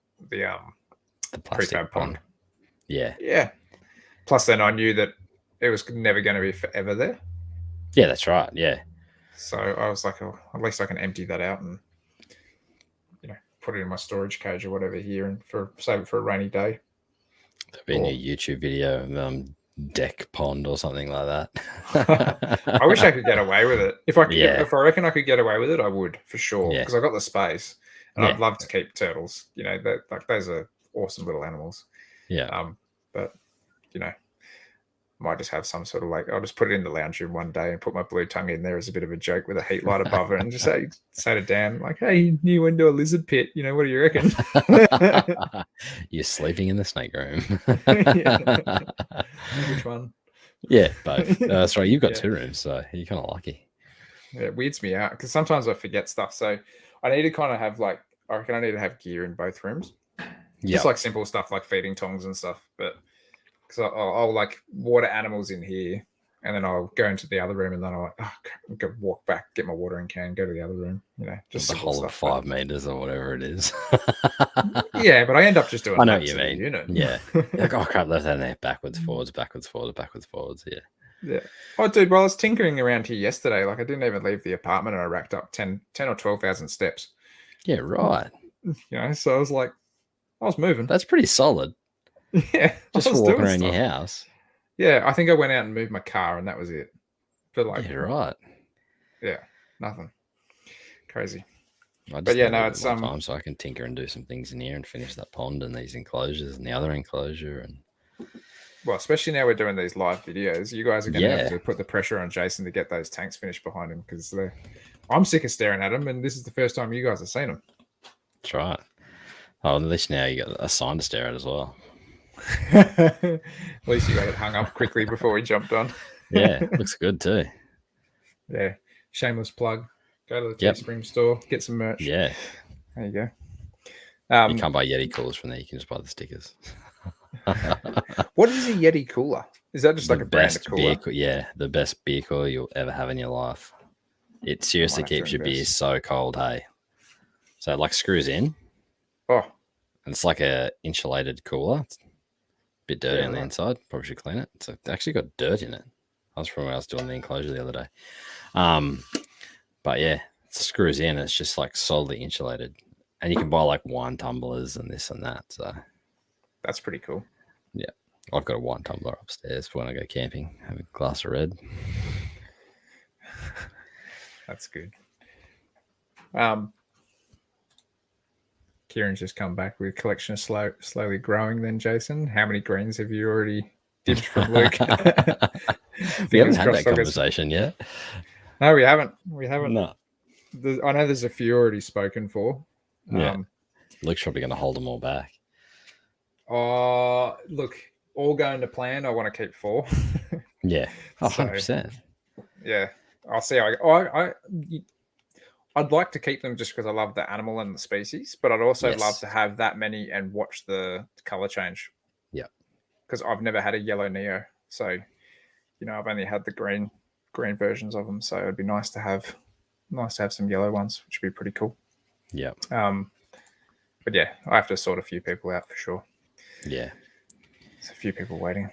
prefab pond. Yeah. Yeah. Plus, then I knew that it was never going to be forever there. Yeah, that's right. Yeah. So I was like, oh, at least I can empty that out and put it in my storage cage or whatever here and save it for a rainy day. There'll be a new YouTube video, deck pond or something like that. I wish I could get away with it. If I reckon I could get away with it, I would for sure because I got the space and I'd love to keep turtles. Those are awesome little animals. Yeah. But might just have some sort of I'll just put it in the lounge room one day and put my blue tongue in there as a bit of a joke with a heat light above it and just say to Dan, hey, you went into a lizard pit. What do you reckon? You're sleeping in the snake room. Which one? Yeah, both. That's right. You've got 2 rooms, so you're kind of lucky. Yeah, it weirds me out because sometimes I forget stuff. So I need to kind of have I reckon I need to have gear in both rooms. Just like simple stuff like feeding tongs and stuff. But because I'll like water animals in here, and then I'll go into the other room, and then I'll go walk back, get my watering can, go to the other room. Just the whole of 5 meters or whatever it is. Yeah, but I end up just doing. I know what you mean. Unit. Yeah. Like, oh crap, left hand there, backwards, forwards, backwards, forwards, backwards, forwards. Yeah. Yeah. Oh, dude, well, I was tinkering around here yesterday. Like, I didn't even leave the apartment, and I racked up 10 or 12,000 steps. Yeah, right. So I was like, I was moving. That's pretty solid. Yeah. Just for walking around your house. Yeah, I think I went out and moved my car, and that was it. But like, yeah, right. Yeah, nothing crazy. But yeah, no, it's time so I can tinker and do some things in here and finish that pond and these enclosures and the other enclosure. And well, especially now we're doing these live videos, you guys are going to have to put the pressure on Jason to get those tanks finished behind him, because I'm sick of staring at them, and this is the first time you guys have seen them. That's right. Oh, at least now you got a sign to stare at as well. At least you got it hung up quickly before we jumped on. Yeah, looks good too. Yeah, shameless plug. Go to the Teespring store, get some merch. Yeah, there you go. You can't buy Yeti coolers from there. You can just buy the stickers. What is a Yeti cooler? Is that just like a brand of cooler? Yeah, the best beer cooler you'll ever have in your life. It seriously keeps your beer so cold, hey. So it like screws in. Oh. And it's like a insulated cooler. It's a bit dirty on the inside. Probably should clean it. It's actually got dirt in it. I was from when I was doing the enclosure the other day. But yeah, it screws in. It's just like solidly insulated. And you can buy like wine tumblers and this and that. So that's pretty cool. Yeah. I've got a wine tumbler upstairs for when I go camping. Have a glass of red. That's good. Kieran's just come back with collection of slowly growing then, Jason. How many greens have you already dipped from Luke? We haven't had that conversation yet. No, we haven't. No. I know there's a few already spoken for. Yeah. Luke's probably going to hold them all back. Look, all going to plan. I want to keep 4. Yeah. 100%. Yeah. I'll see how I'd like to keep them just because I love the animal and the species, but I'd also love to have that many and watch the color change. Yeah. Because I've never had a yellow Neo. So, I've only had the green versions of them. So it'd be nice to have some yellow ones, which would be pretty cool. Yeah. But yeah, I have to sort a few people out for sure. Yeah. There's a few people waiting.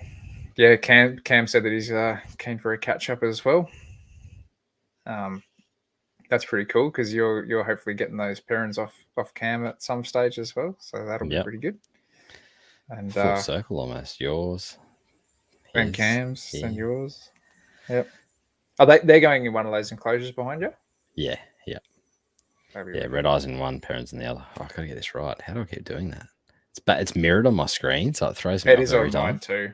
Yeah, Cam said that he's keen for a catch up as well. That's pretty cool because you're hopefully getting those parents off Cam at some stage as well. So that'll be pretty good. And full circle almost. Yours. And Cam's and yours. Yep. Are they're going in one of those enclosures behind you? Yeah. Yeah, red eyes in one, parents in the other. Oh, I gotta get this right. How do I keep doing that? It's mirrored on my screen, so it throws me off every time. It is on mine too.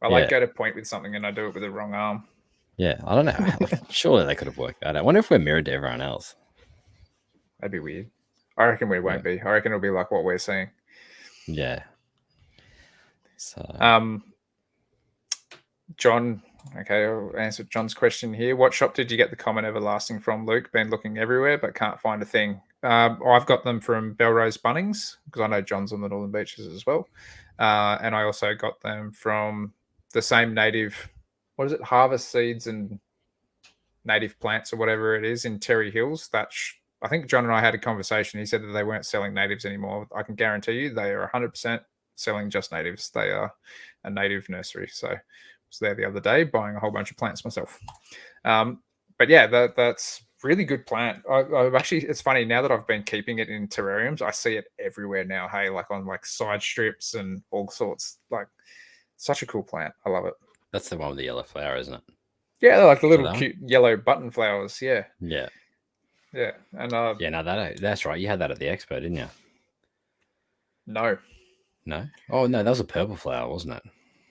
I go to point with something and I do it with the wrong arm. Yeah, I don't know. Surely they could have worked that out. I wonder if we're mirrored to everyone else. That'd be weird. I reckon we won't be. I reckon it'll be like what we're seeing. Yeah. So. John. Okay, I'll answer John's question here. What shop did you get the common everlasting from, Luke? Been looking everywhere, but can't find a thing. I've got them from Belrose Bunnings because I know John's on the Northern Beaches as well. And I also got them from the same native, what is it, Harvest Seeds and Native Plants or whatever it is in Terry Hills. I think John and I had a conversation. He said that they weren't selling natives anymore. I can guarantee you they are 100% selling just natives. They are a native nursery. So I was there the other day buying a whole bunch of plants myself. But yeah, that's really good plant. I've actually, it's funny now that I've been keeping it in terrariums, I see it everywhere now. Hey, like on like side strips and all sorts. Like such a cool plant. I love it. That's the one with the yellow flower, isn't it? Yeah, they're like the little cute yellow button flowers. Yeah. Yeah. Yeah. And yeah, no, that's right. You had that at the expo, didn't you? No. No? Oh no, that was a purple flower, wasn't it?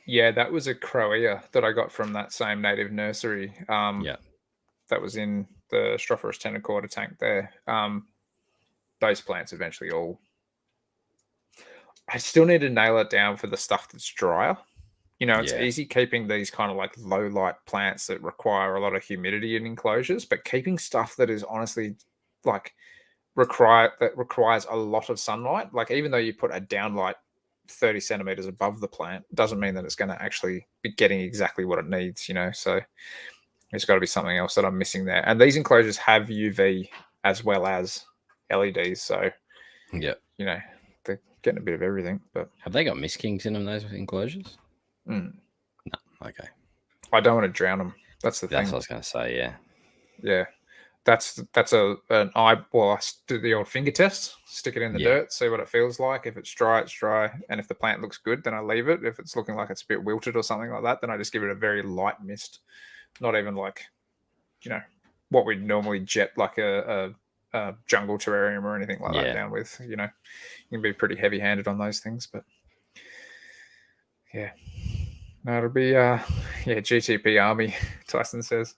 Yeah, that was a Croea that I got from that same native nursery. Yeah. That was in the Stropharis tenicorda tank there. Those plants eventually all. I still need to nail it down for the stuff that's drier. It's easy keeping these kind of like low light plants that require a lot of humidity in enclosures, but keeping stuff that is honestly like requires a lot of sunlight. Like even though you put a downlight 30 centimeters above the plant doesn't mean that it's going to actually be getting exactly what it needs, you know. So there's got to be something else that I'm missing there. And these enclosures have UV as well as LEDs, so yeah, you know, they're getting a bit of everything. But have they got miskinks in them, those enclosures? No, Okay. I don't want to drown them. That's the That's thing. what I was going to say. Yeah. Yeah, that's an eye. Well, I do the old finger test. Stick it in the dirt, see what it feels like. If it's dry, it's dry, and if the plant looks good, then I leave it. If it's looking like it's a bit wilted or something like that, then I just give it a very light mist. Not even like, you know, what we'd normally jet like a jungle terrarium or anything like that down with. You know, you can be pretty heavy-handed on those things, but yeah. No, it'll be GTP Army, Tyson says.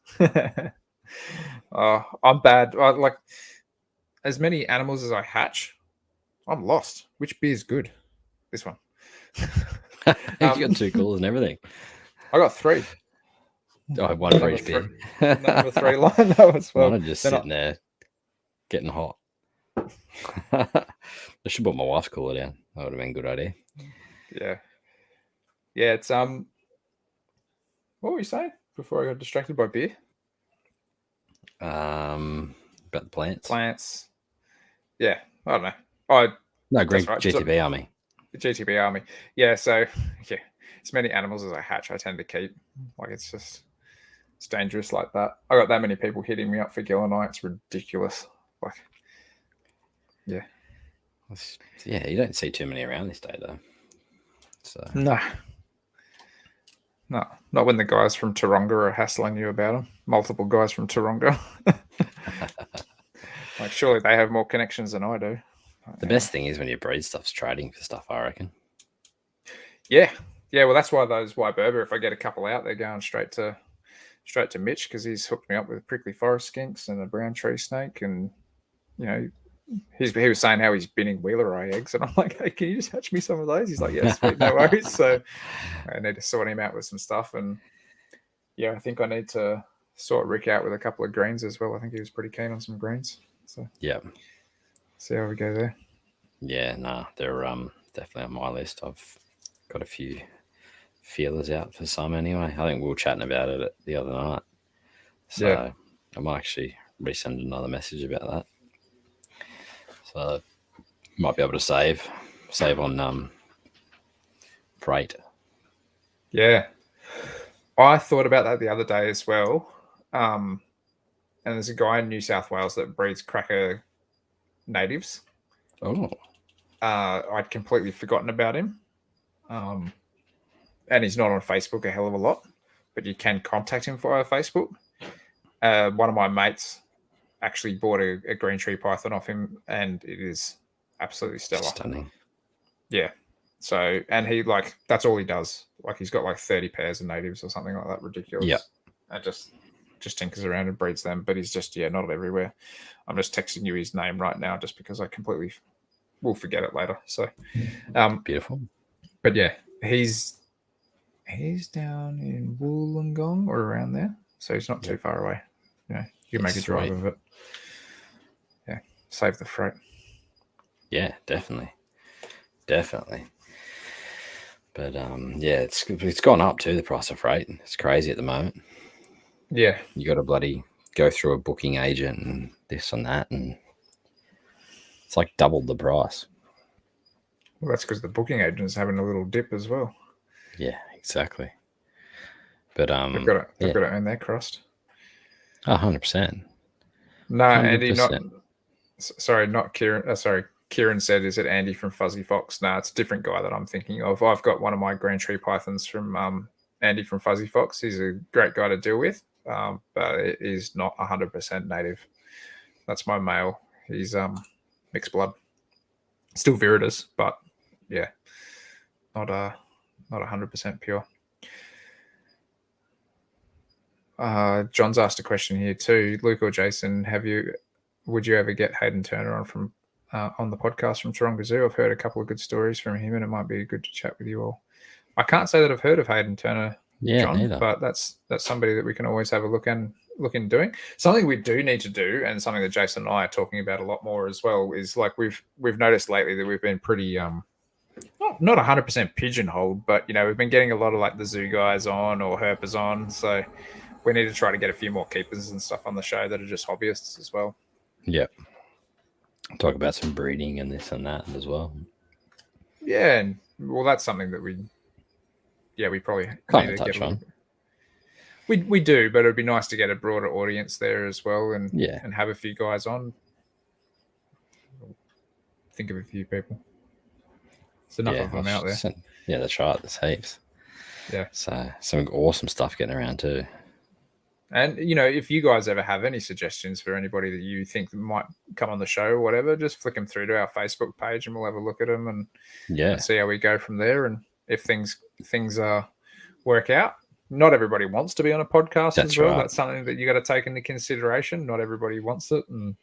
I'm bad. Like, as many animals as I hatch, I'm lost. Which beer's good? This one. You got 2 coolers and everything. I got 3. Oh, one for each beer. Number 3 line up as well. Mine are just sitting there getting hot. I should put my wife's cooler down. That would have been a good idea. Yeah. Yeah, it's what were you saying before I got distracted by beer? About the plants. Plants. Yeah, I don't know. No, green right. GTB Army. GTB Army. Yeah, so yeah, as many animals as I hatch, I tend to keep. Like, it's dangerous like that. I got that many people hitting me up for Gillenite. It's ridiculous. Like, yeah. Yeah, you don't see too many around this day though. So no, not when the guys from Taronga are hassling you about them. Multiple guys from Taronga. Like, surely they have more connections than I do. The best thing is when you breed stuff's trading for stuff, I reckon. Yeah. Well, that's why those white Berber, if I get a couple out, they're going straight to Mitch, because he's hooked me up with prickly forest skinks and a brown tree snake, and you know, he was saying how he's binning wheeler eye eggs, and I'm like, hey, can you just hatch me some of those? He's like, yes, sweet, no worries. So I need to sort him out with some stuff, and yeah, I think I need to sort Rick out with a couple of greens as well. I think he was pretty keen on some greens. So yeah, see how we go there. Yeah, nah, they're definitely on my list. I've got a few feelers out for some anyway. I think we were chatting about it the other night, so I might actually resend another message about that. So might be able to save on freight. Yeah, I thought about that the other day as well. And there's a guy in New South Wales that breeds cracker natives. Oh, I'd completely forgotten about him. And he's not on Facebook a hell of a lot, but you can contact him via Facebook. One of my mates actually bought a green tree python off him, and it is absolutely stellar. Stunning. Yeah. So, and he, like, that's all he does. Like, he's got like 30 pairs of natives or something like that. Ridiculous. Yeah. And just tinkers around and breeds them, but he's just not everywhere. I'm just texting you his name right now just because I completely will forget it later. So beautiful. But yeah, he's down in Wollongong or around there, so he's not too far away. You know, you can make a drive of it. Yeah, save the freight. Yeah, definitely. But yeah, it's gone up too, the price of freight. It's crazy at the moment. Yeah, you got to bloody go through a booking agent and this and that, and it's like doubled the price. Well, that's because the booking agent's having a little dip as well. Yeah, exactly. But they've got to earn their crust. 100%. No, 100%. Andy, not Kieran. Sorry, Kieran said, "Is it Andy from Fuzzy Fox?" No, it's a different guy that I'm thinking of. I've got one of my Grand Tree Pythons from Andy from Fuzzy Fox. He's a great guy to deal with, but it is not 100% native. That's my male. He's mixed blood, still viridis, but yeah, not 100% pure. John's asked a question here too. Luke or Jason, would you ever get Hayden Turner on from on the podcast from Taronga Zoo? I've heard a couple of good stories from him, and it might be good to chat with you all. I can't say that I've heard of Hayden Turner, John, neither. But that's somebody that we can always have a look into doing. Something we do need to do, and something that Jason and I are talking about a lot more as well, is like we've noticed lately that we've been pretty not not 100% pigeonholed, but we've been getting a lot of like the zoo guys on or herpers on, so we need to try to get a few more keepers and stuff on the show that are just hobbyists as well. Yep. Talk about some breeding and this and that as well. Yeah, and well, that's something that we probably Kind need of to touch get on. We do, but it'd be nice to get a broader audience there as well, and have a few guys on. Think of a few people. There's enough of them out there. Yeah, that's right. There's heaps. Yeah. So some awesome stuff getting around too. And if you guys ever have any suggestions for anybody that you think might come on the show or whatever, just flick them through to our Facebook page, and we'll have a look at them and see how we go from there. And if things work out. Not everybody wants to be on a podcast as well. Right. That's something that you got to take into consideration. Not everybody wants it, and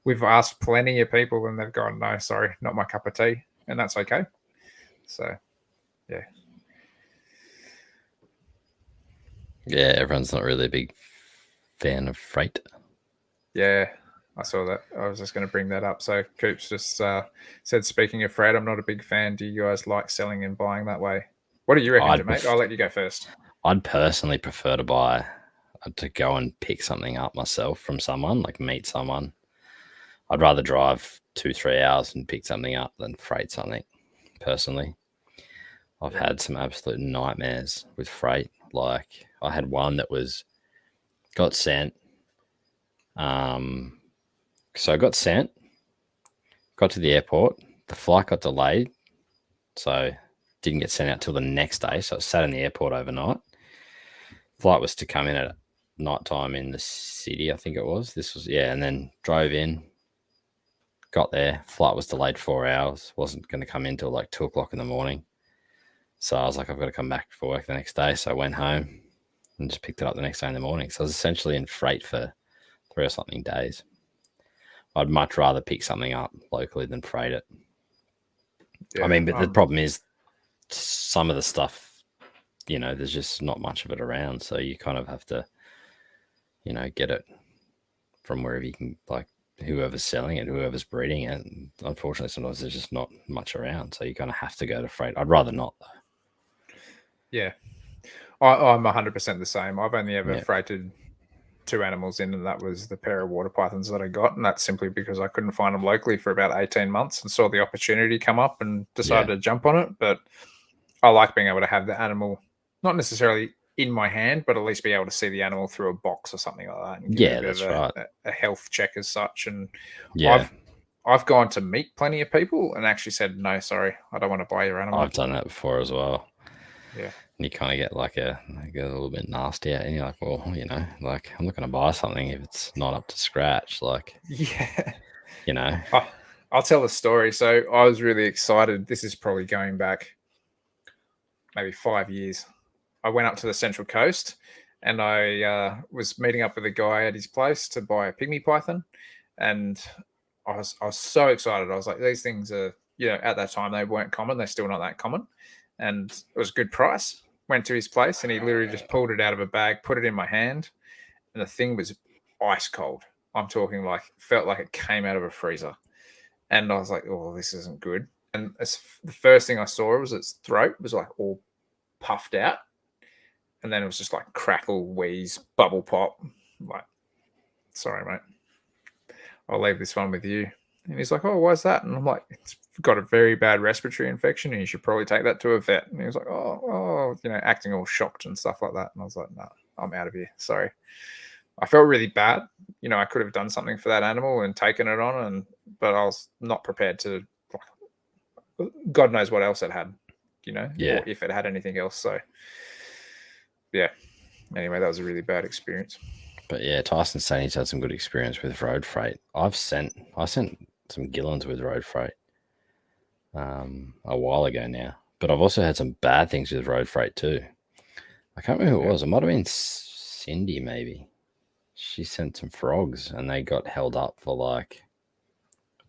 we've asked plenty of people, and they've gone, "No, sorry, not my cup of tea," and that's okay. So, yeah, everyone's not really a big fan of freight. Yeah, I saw that. I was just going to bring that up. So Coops just said, speaking of freight, I'm not a big fan. Do you guys like selling and buying that way? What do you reckon, mate? I'll let you go first. I'd personally prefer to go and pick something up myself from someone, like meet someone. I'd rather drive 2-3 hours and pick something up than freight something, personally. I've had some absolute nightmares with freight. Like, I had one that got sent. So I got sent, got to the airport, the flight got delayed, so didn't get sent out till the next day. So I sat in the airport overnight. Flight was to come in at night time in the city, I think it was. And then drove in, got there. Flight was delayed 4 hours. Wasn't going to come in till like 2 o'clock in the morning. So I was like, I've got to come back for work the next day. So I went home and just picked it up the next day in the morning. So I was essentially in freight for 3 or something days. I'd much rather pick something up locally than freight it. Yeah, I mean, but the problem is some of the stuff, there's just not much of it around. So you kind of have to, get it from wherever you can, like whoever's selling it, whoever's breeding it. And unfortunately, sometimes there's just not much around. So you kind of have to go to freight. I'd rather not, though. Yeah. I'm 100% the same. I've only ever freighted 2 animals in, and that was the pair of water pythons that I got. And that's simply because I couldn't find them locally for about 18 months and saw the opportunity come up and decided to jump on it. But I like being able to have the animal, not necessarily in my hand, but at least be able to see the animal through a box or something like that. And give that's right. A health check as such. And I've gone to meet plenty of people and actually said, no, sorry, I don't want to buy your animal. I've done that before as well. Yeah. And you kind of get like a little bit nasty, and you're like, well, like I'm not going to buy something if it's not up to scratch. Like, I'll tell a story. So I was really excited. This is probably going back maybe 5 years. I went up to the Central Coast, and I was meeting up with a guy at his place to buy a pygmy python, and I was so excited. I was like, these things are, at that time they weren't common. They're still not that common, and it was a good price. Went to his place, and he literally just pulled it out of a bag, put it in my hand, and the thing was ice cold. I'm talking like, felt like it came out of a freezer, and I was like, oh, this isn't good. And the first thing I saw was its throat was like all puffed out. And then it was just like crackle, wheeze, bubble pop. I'm like, sorry, mate. I'll leave this one with you. And he's like, oh, why's that? And I'm like, it's got a very bad respiratory infection, and you should probably take that to a vet. And he was like, oh, acting all shocked and stuff like that. And I was like, no, I'm out of here. Sorry. I felt really bad. I could have done something for that animal and taken it on, but I was not prepared to. God knows what else it had, or if it had anything else. So, yeah. Anyway, that was a really bad experience. But yeah, Tyson saying he's had some good experience with road freight. I sent some Gillens with road freight a while ago now, but I've also had some bad things with road freight too. I can't remember who it was. It might have been Cindy, maybe. She sent some frogs, and they got held up for like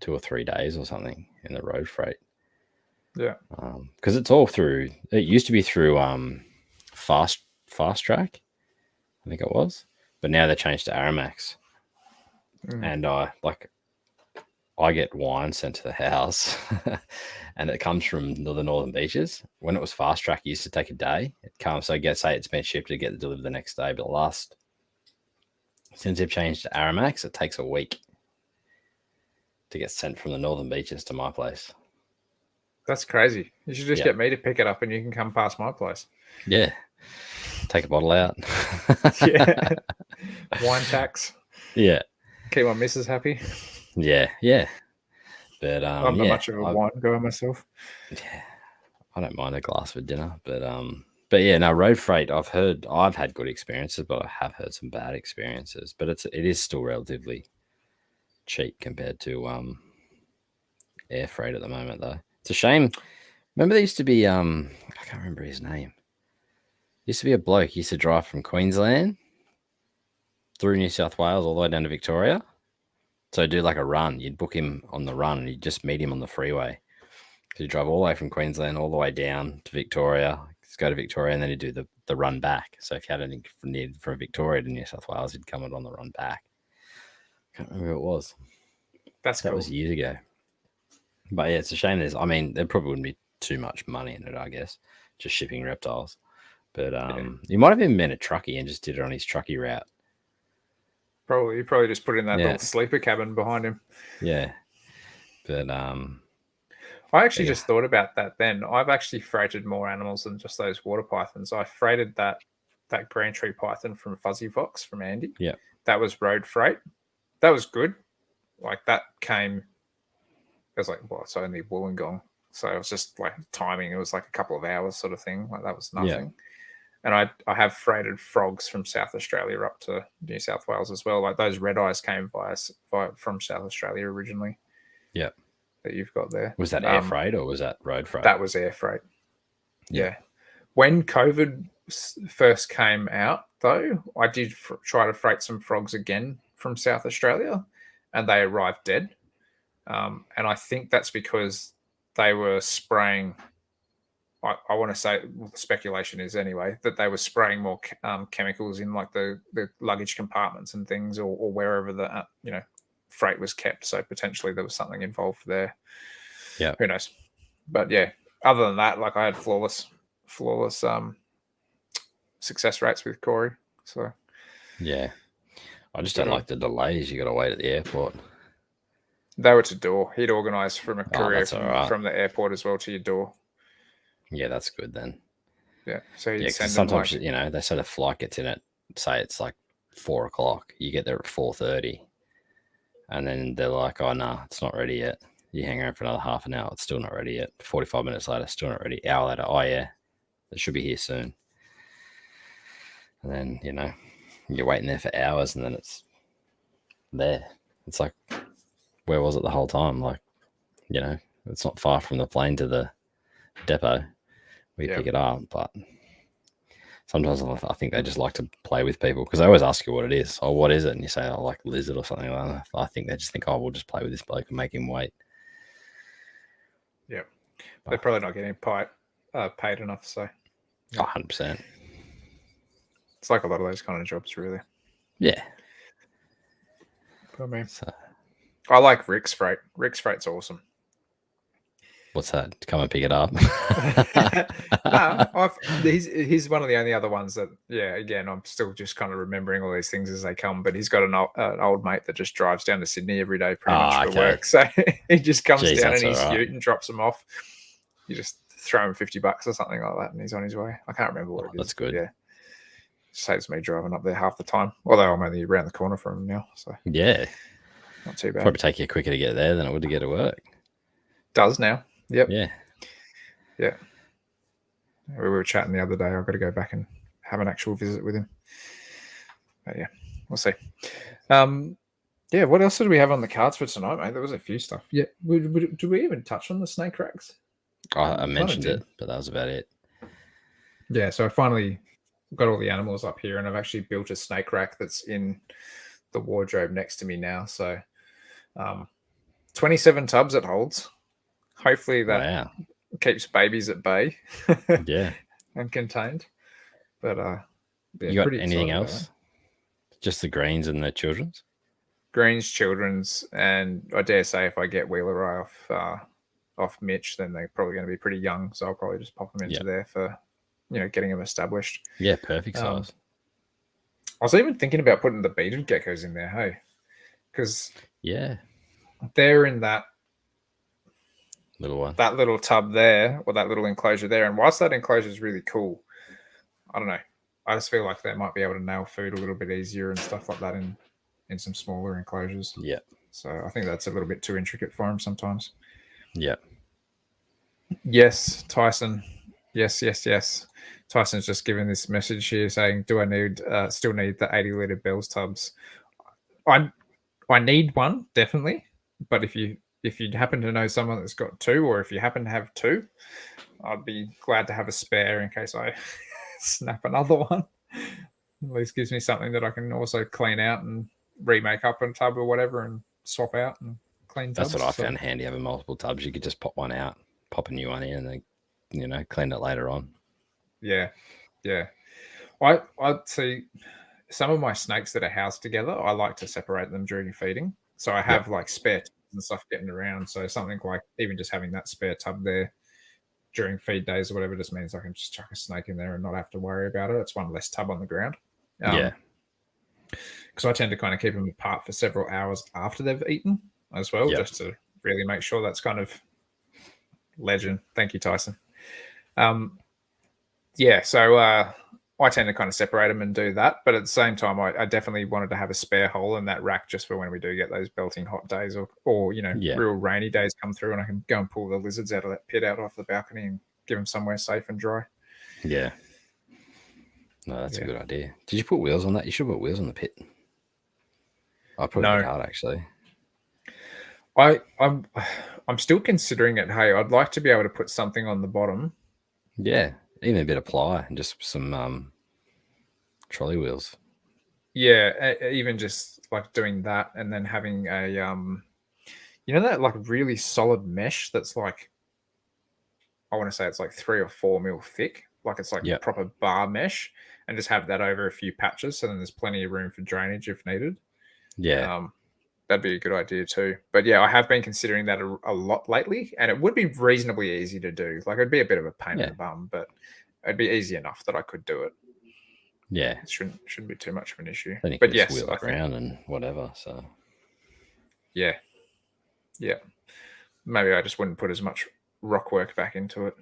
2 or 3 days or something in the road freight. Yeah, because it's all through. It used to be through fast track, I think it was, but now they changed to Aramax. And I get wine sent to the house, and it comes from the northern beaches. When it was fast track, it used to take a day. It comes, so say it's been shipped to get delivered the next day. But since they've changed to Aramax, it takes a week to get sent from the northern beaches to my place. That's crazy. You should just get me to pick it up, and you can come past my place. Yeah, take a bottle out. Yeah, wine tax. Yeah, keep my missus happy. Yeah. But I'm not much of a wine guy myself. Yeah, I don't mind a glass for dinner, but yeah, no, road freight. I've had good experiences, but I have heard some bad experiences. But it is still relatively cheap compared to air freight at the moment, though. It's a shame. Remember, there used to be I can't remember his name. Used to be a bloke. He used to drive from Queensland through New South Wales all the way down to Victoria. So do like a run. You'd book him on the run, and you'd just meet him on the freeway. So you drive all the way from Queensland all the way down to Victoria. Just go to Victoria, and then you do the run back. So if you had anything needed from Victoria to New South Wales, you'd come on the run back. Can't remember who it was. That was years ago. But yeah, it's a shame. There probably wouldn't be too much money in it, I guess, just shipping reptiles. But he might have even been a truckie and just did it on his truckie route. You probably just put it in that little sleeper cabin behind him. Yeah. But I actually just thought about that then. I've actually freighted more animals than just those water pythons. I freighted that green tree python from Fuzzy Fox from Andy. Yeah. That was road freight. That was good. Like that came, it was like, it's only Wollongong. So it was just like timing. It was like a couple of hours sort of thing. Like that was nothing. Yeah. And I have freighted frogs from South Australia up to New South Wales as well. Like those red eyes came from South Australia originally. Yeah. That you've got there. Was that air freight or was that road freight? That was air freight. Yeah. When COVID first came out, though, I did try to freight some frogs again from South Australia, and they arrived dead. And I think that's because they were spraying. I want to say, speculation is anyway, that they were spraying more chemicals in like the luggage compartments and things, or wherever the freight was kept. So potentially there was something involved there. Yeah, who knows? But yeah, other than that, like I had flawless success rates with Corey. So yeah, I just don't like the delays. You got to wait at the airport. They were to door. He'd organised from a courier from the airport as well to your door. Yeah, that's good then. Yeah, so yeah, because sometimes they say the flight gets in at, say it's like 4:00. You get there at 4:30, and then they're like, "Oh no, it's not ready yet." You hang around for another half an hour. It's still not ready yet. 45 minutes later, still not ready. Hour later, oh yeah, it should be here soon. And then you're waiting there for hours, and then it's there. It's like, where was it the whole time? Like, it's not far from the plane to the depot. We pick it up, but sometimes I think they just like to play with people because they always ask you what it is. Oh, what is it? And you say, oh, like lizard or something like that. I think they just think, oh, we'll just play with this bloke and make him wait. Yeah. They're probably not getting paid enough, so. 100%. It's like a lot of those kind of jobs, really. Yeah. I mean, I like Rick's Freight. Rick's Freight's awesome. What's that? Come and pick it up. No, he's one of the only other ones that, again, I'm still just kind of remembering all these things as they come, but he's got an old mate that just drives down to Sydney every day pretty much for work. So he just comes down in his ute and drops them off. You just throw him $50 or something like that and he's on his way. I can't remember what it is. That's good. Yeah. Saves me driving up there half the time, although I'm only around the corner from him now. So yeah. Not too bad. Probably take you quicker to get there than it would to get to work. Does now. Yep. Yeah. Yeah. We were chatting the other day. I've got to go back and have an actual visit with him. But yeah, we'll see. Yeah, what else did we have on the cards for tonight, mate? There was a few stuff. Yeah. Did we even touch on the snake racks? I mentioned it, but that was about it. Yeah, so I finally got all the animals up here and I've actually built a snake rack that's in the wardrobe next to me now. So 27 tubs it holds. Hopefully that keeps babies at bay. Yeah. And contained. But you got anything else? Just the greens and the children's? Greens, Children's, and I dare say if I get Wheeler off Mitch, then they're probably going to be pretty young. So I'll probably just pop them into there for, getting them established. Yeah, perfect size. I was even thinking about putting the beaded geckos in there, hey, because they're in that little one, that little tub there, or that little enclosure there. And whilst that enclosure is really cool, I don't know. I just feel like they might be able to nail food a little bit easier and stuff like that in some smaller enclosures. Yeah. So I think that's a little bit too intricate for them sometimes. Yeah. Yes, Tyson. Yes. Tyson's just given this message here saying, "Do I still need the 80-liter Bell's tubs?" I need one, definitely. But if you happen to know someone that's got two, or if you happen to have two, I'd be glad to have a spare in case I snap another one. At least gives me something that I can also clean out and remake up in a tub or whatever and swap out and clean tubs. That's what I found handy, having multiple tubs. You could just pop one out, pop a new one in, and then, clean it later on. Yeah. I'd see some of my snakes that are housed together, I like to separate them during feeding. So I have like spare tubs and stuff getting around. So something like even just having that spare tub there during feed days or whatever just means I can just chuck a snake in there and not have to worry about it. It's one less tub on the ground. Because I tend to kind of keep them apart for several hours after they've eaten as well, just to really make sure that's kind of legend. Thank you, Tyson. So I tend to kind of separate them and do that. But at the same time, I definitely wanted to have a spare hole in that rack just for when we do get those belting hot days or real rainy days come through, and I can go and pull the lizards out of that pit out off the balcony and give them somewhere safe and dry. Yeah. No, that's a good idea. Did you put wheels on that? You should put wheels on the pit. I put it a bit hard, actually. I'm still considering it. Hey, I'd like to be able to put something on the bottom. Yeah, even a bit of ply and just some trolley wheels. Yeah, even just like doing that, and then having a that like really solid mesh that's like, I want to say it's like 3 or 4 mil thick, like it's like proper bar mesh, and just have that over a few patches, so then there's plenty of room for drainage if needed. That'd be a good idea too. But yeah, I have been considering that a lot lately, and it would be reasonably easy to do. Like it'd be a bit of a pain in the bum, but it'd be easy enough that I could do it. Yeah, it shouldn't be too much of an issue. Then you but can yes, wheel it around and whatever. So yeah, maybe I just wouldn't put as much rock work back into it.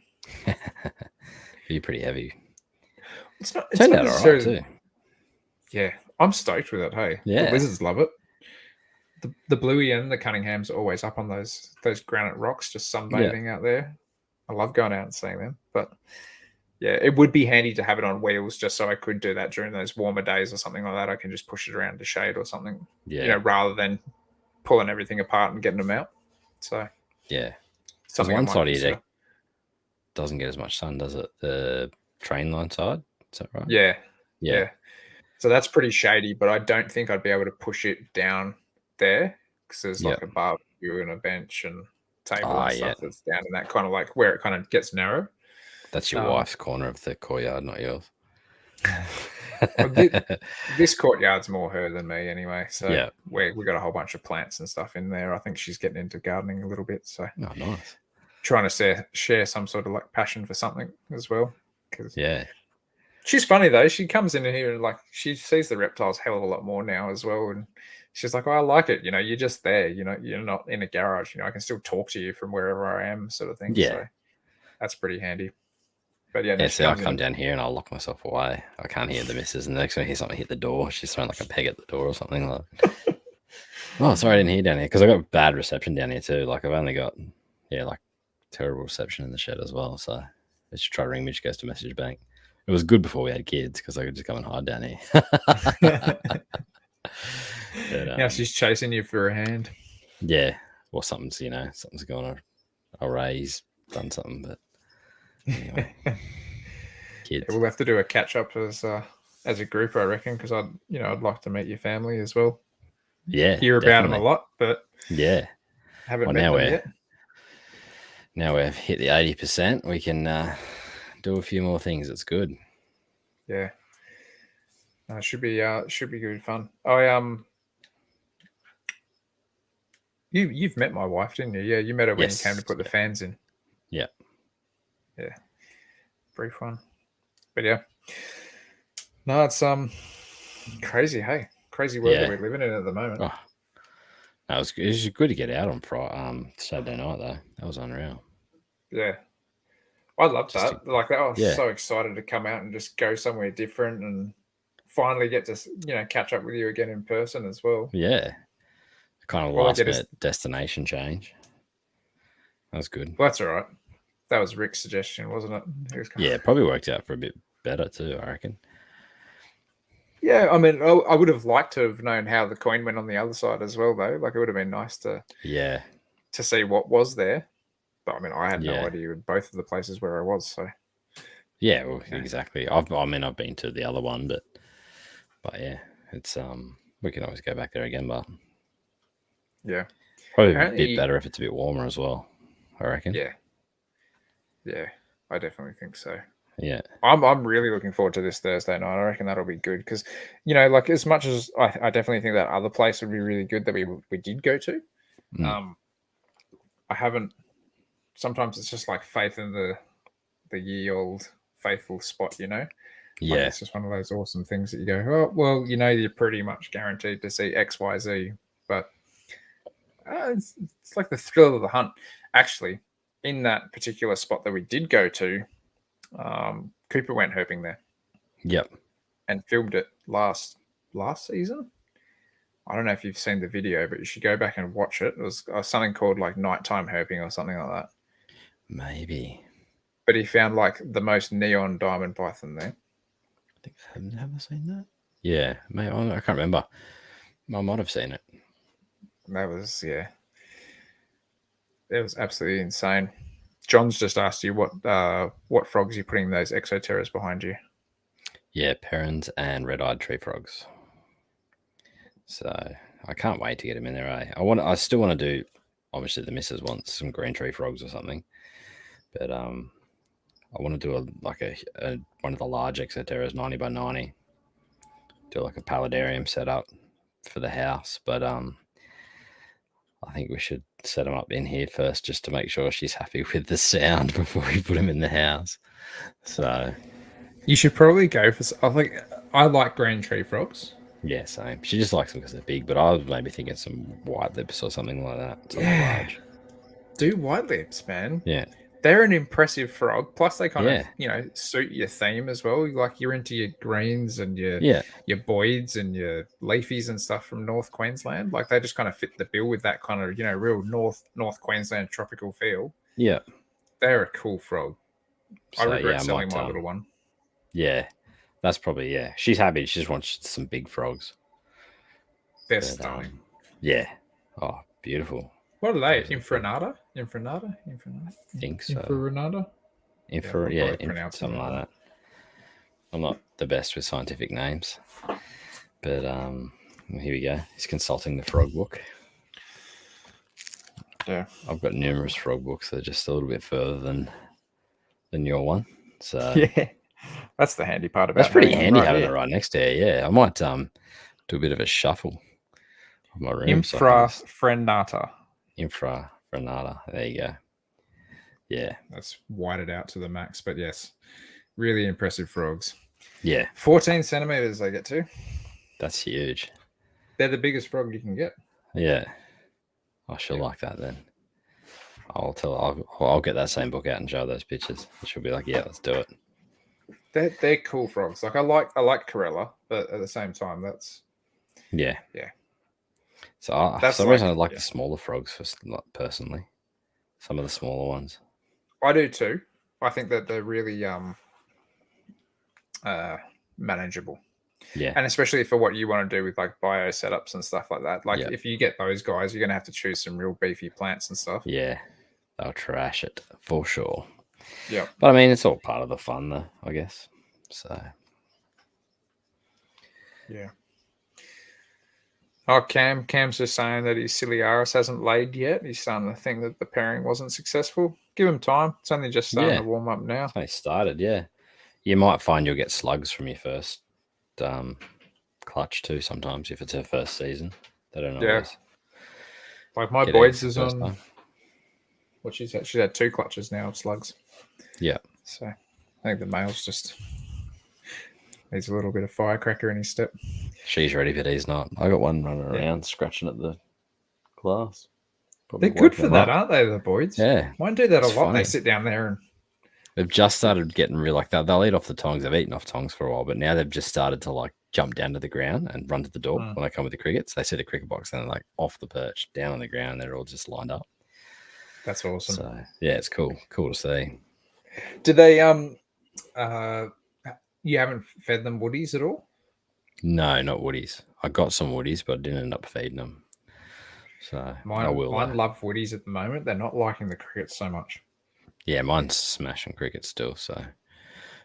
You're pretty heavy. It's not all right too. Yeah, I'm stoked with it. Hey, the lizards love it. The Bluey and the Cunninghams are always up on those granite rocks, just sunbathing out there. I love going out and seeing them. But yeah, it would be handy to have it on wheels, just so I could do that during those warmer days or something like that. I can just push it around to shade or something. Rather than pulling everything apart and getting them out. So something one side of your deck doesn't get as much sun, does it? The train line side, is that right? Yeah. So that's pretty shady, but I don't think I'd be able to push it down there because there's like a barbecue and a bench and table and stuff that's down in that kind of like where it kind of gets narrow. That's your wife's corner of the courtyard, not yours. This courtyard's more her than me anyway. So we got a whole bunch of plants and stuff in there. I think she's getting into gardening a little bit. So nice. Trying to share some sort of like passion for something as well. She's funny though. She comes in here and like she sees the reptiles hell of a lot more now as well, and she's like, "Oh, I like it. You're just there. You're not in a garage. I can still talk to you from wherever I am, sort of thing." So that's pretty handy. But I come down here and I'll lock myself away. I can't hear the missus, and the next time I hear something hit the door, she's throwing like a peg at the door or something. Like, oh, sorry, I didn't hear down here because I got bad reception down here too. Like I've only got like terrible reception in the shed as well. So I should try to ring me. She goes to message bank. It was good before we had kids because I could just come and hide down here. But, she's chasing you for a hand. Yeah, or something's going on. Ray's done something, but anyway, kids. We'll have to do a catch up as a group, I reckon, because I'd like to meet your family as well. Yeah, hear about them a lot, but haven't met them yet. Now we've hit the 80%. We can do a few more things. It's good. Yeah. It should be good fun. I You've met my wife, didn't you? Yeah, you met her when you came to Yes. put the fans in. Yeah. Yeah. Brief one. But yeah. No, it's crazy, hey. Crazy world that Yeah. we're living in at the moment. Oh, no, it was good to get out on Saturday night though. That was unreal. Yeah. I love Just that. Like I was yeah. so excited to come out and just go somewhere different and finally get to catch up with you again in person as well. Yeah. Kind of All I last get is minute destination change. That was good. well, that's all right. That was Rick's suggestion, wasn't it? Yeah, it probably worked out for a bit better too, I reckon. Yeah, I mean, I would have liked to have known how the coin went on the other side as well, though. Like, it would have been nice to see what was there. But I mean, I had no idea in both of the places where I was. So yeah, well, exactly. I've been to the other one, but yeah, it's we can always go back there again. But yeah, probably a bit better if it's a bit warmer as well, I reckon. Yeah, I definitely think so. Yeah, I'm really looking forward to this Thursday night. I reckon that'll be good because, like as much as I definitely think that other place would be really good that we did go to. I haven't. Sometimes it's just like faith in the ye old faithful spot, Yeah, like it's just one of those awesome things that you go, oh well, you're pretty much guaranteed to see X, Y, Z, but it's like the thrill of the hunt. Actually, in that particular spot that we did go to. Cooper went herping there. Yep. And filmed it last season. I don't know if you've seen the video, but you should go back and watch it. It was something called like nighttime herping or something like that. Maybe. But he found like the most neon diamond python there. I think have I seen that? Yeah, maybe I can't remember. I might have seen it. That was it was absolutely insane. John's just asked you what frogs you're putting those exoterras behind you. Yeah, Perrins and red-eyed tree frogs. So I can't wait to get him in there. I still want to do. Obviously, the missus wants some green tree frogs or something, but I want to do a one of the large exoterras, 90 by 90. Do like a paludarium setup for the house, but I think we should set them up in here first just to make sure she's happy with the sound before we put them in the house. So you should probably go for. I like green tree frogs. Yeah, same. She just likes them because they're big, but I was maybe thinking some white lips or something like that. Something large. Do white lips, man. Yeah. They're an impressive frog. Plus, they kind of, suit your theme as well. Like you're into your greens and your boyds and your leafies and stuff from North Queensland. Like they just kind of fit the bill with that kind of, real North Queensland tropical feel. Yeah. They're a cool frog. So, I regret selling my little one. Yeah. That's probably, she's happy. She just wants some big frogs. They're stunning. Yeah. Oh, beautiful. What are they? Infranata? I think so. Infranata? Something like that. I'm not the best with scientific names. But here we go. He's consulting the frog book. Yeah. I've got numerous frog books that are just a little bit further than your one. So yeah. That's the handy part about it. That's pretty handy having it right next to you. Yeah. I might do a bit of a shuffle of my room. Infrafrenata. Infrafrenata. There you go. Yeah. That's whited out to the max. But yes, really impressive frogs. Yeah. 14 centimeters they get to. That's huge. They're the biggest frog you can get. Yeah. I shall like that then. I'll get that same book out and show those pictures. She'll be like, yeah, let's do it. They're cool frogs. Like I like Corella, but at the same time, that's yeah. So for some reason I like the smaller frogs personally. Some of the smaller ones. I do too. I think that they're really manageable. Yeah. And especially for what you want to do with like bio setups and stuff like that. Like if you get those guys, you're gonna have to choose some real beefy plants and stuff. Yeah. They'll trash it for sure. Yeah. But I mean it's all part of the fun though, I guess. So yeah. Oh, Cam's just saying that his Ciliaris hasn't laid yet. He's starting to think that the pairing wasn't successful. Give him time. It's only just starting to warm up now. It's only started, yeah. You might find you'll get slugs from your first clutch too sometimes if it's her first season. They don't always. Like my get Boyd's eggs is the first on. time. What she's had 2 clutches now of slugs. Yeah. So I think the male's just needs a little bit of firecracker in his step. She's ready, but he's not. I got one running around scratching at the glass. They're good for that, aren't they, the Boyds? Yeah. Mine do that a lot. Funny. They sit down there and they've just started getting real like that. They'll eat off the tongs. They've eaten off tongs for a while, but now they've just started to like jump down to the ground and run to the door when I come with the crickets. They see the cricket box and they're like off the perch, down on the ground. They're all just lined up. That's awesome. So yeah, it's cool. Cool to see. Do they you haven't fed them woodies at all? No, not woodies. I got some woodies, but I didn't end up feeding them. So mine love woodies at the moment. They're not liking the crickets so much. Yeah, mine's smashing crickets still. So,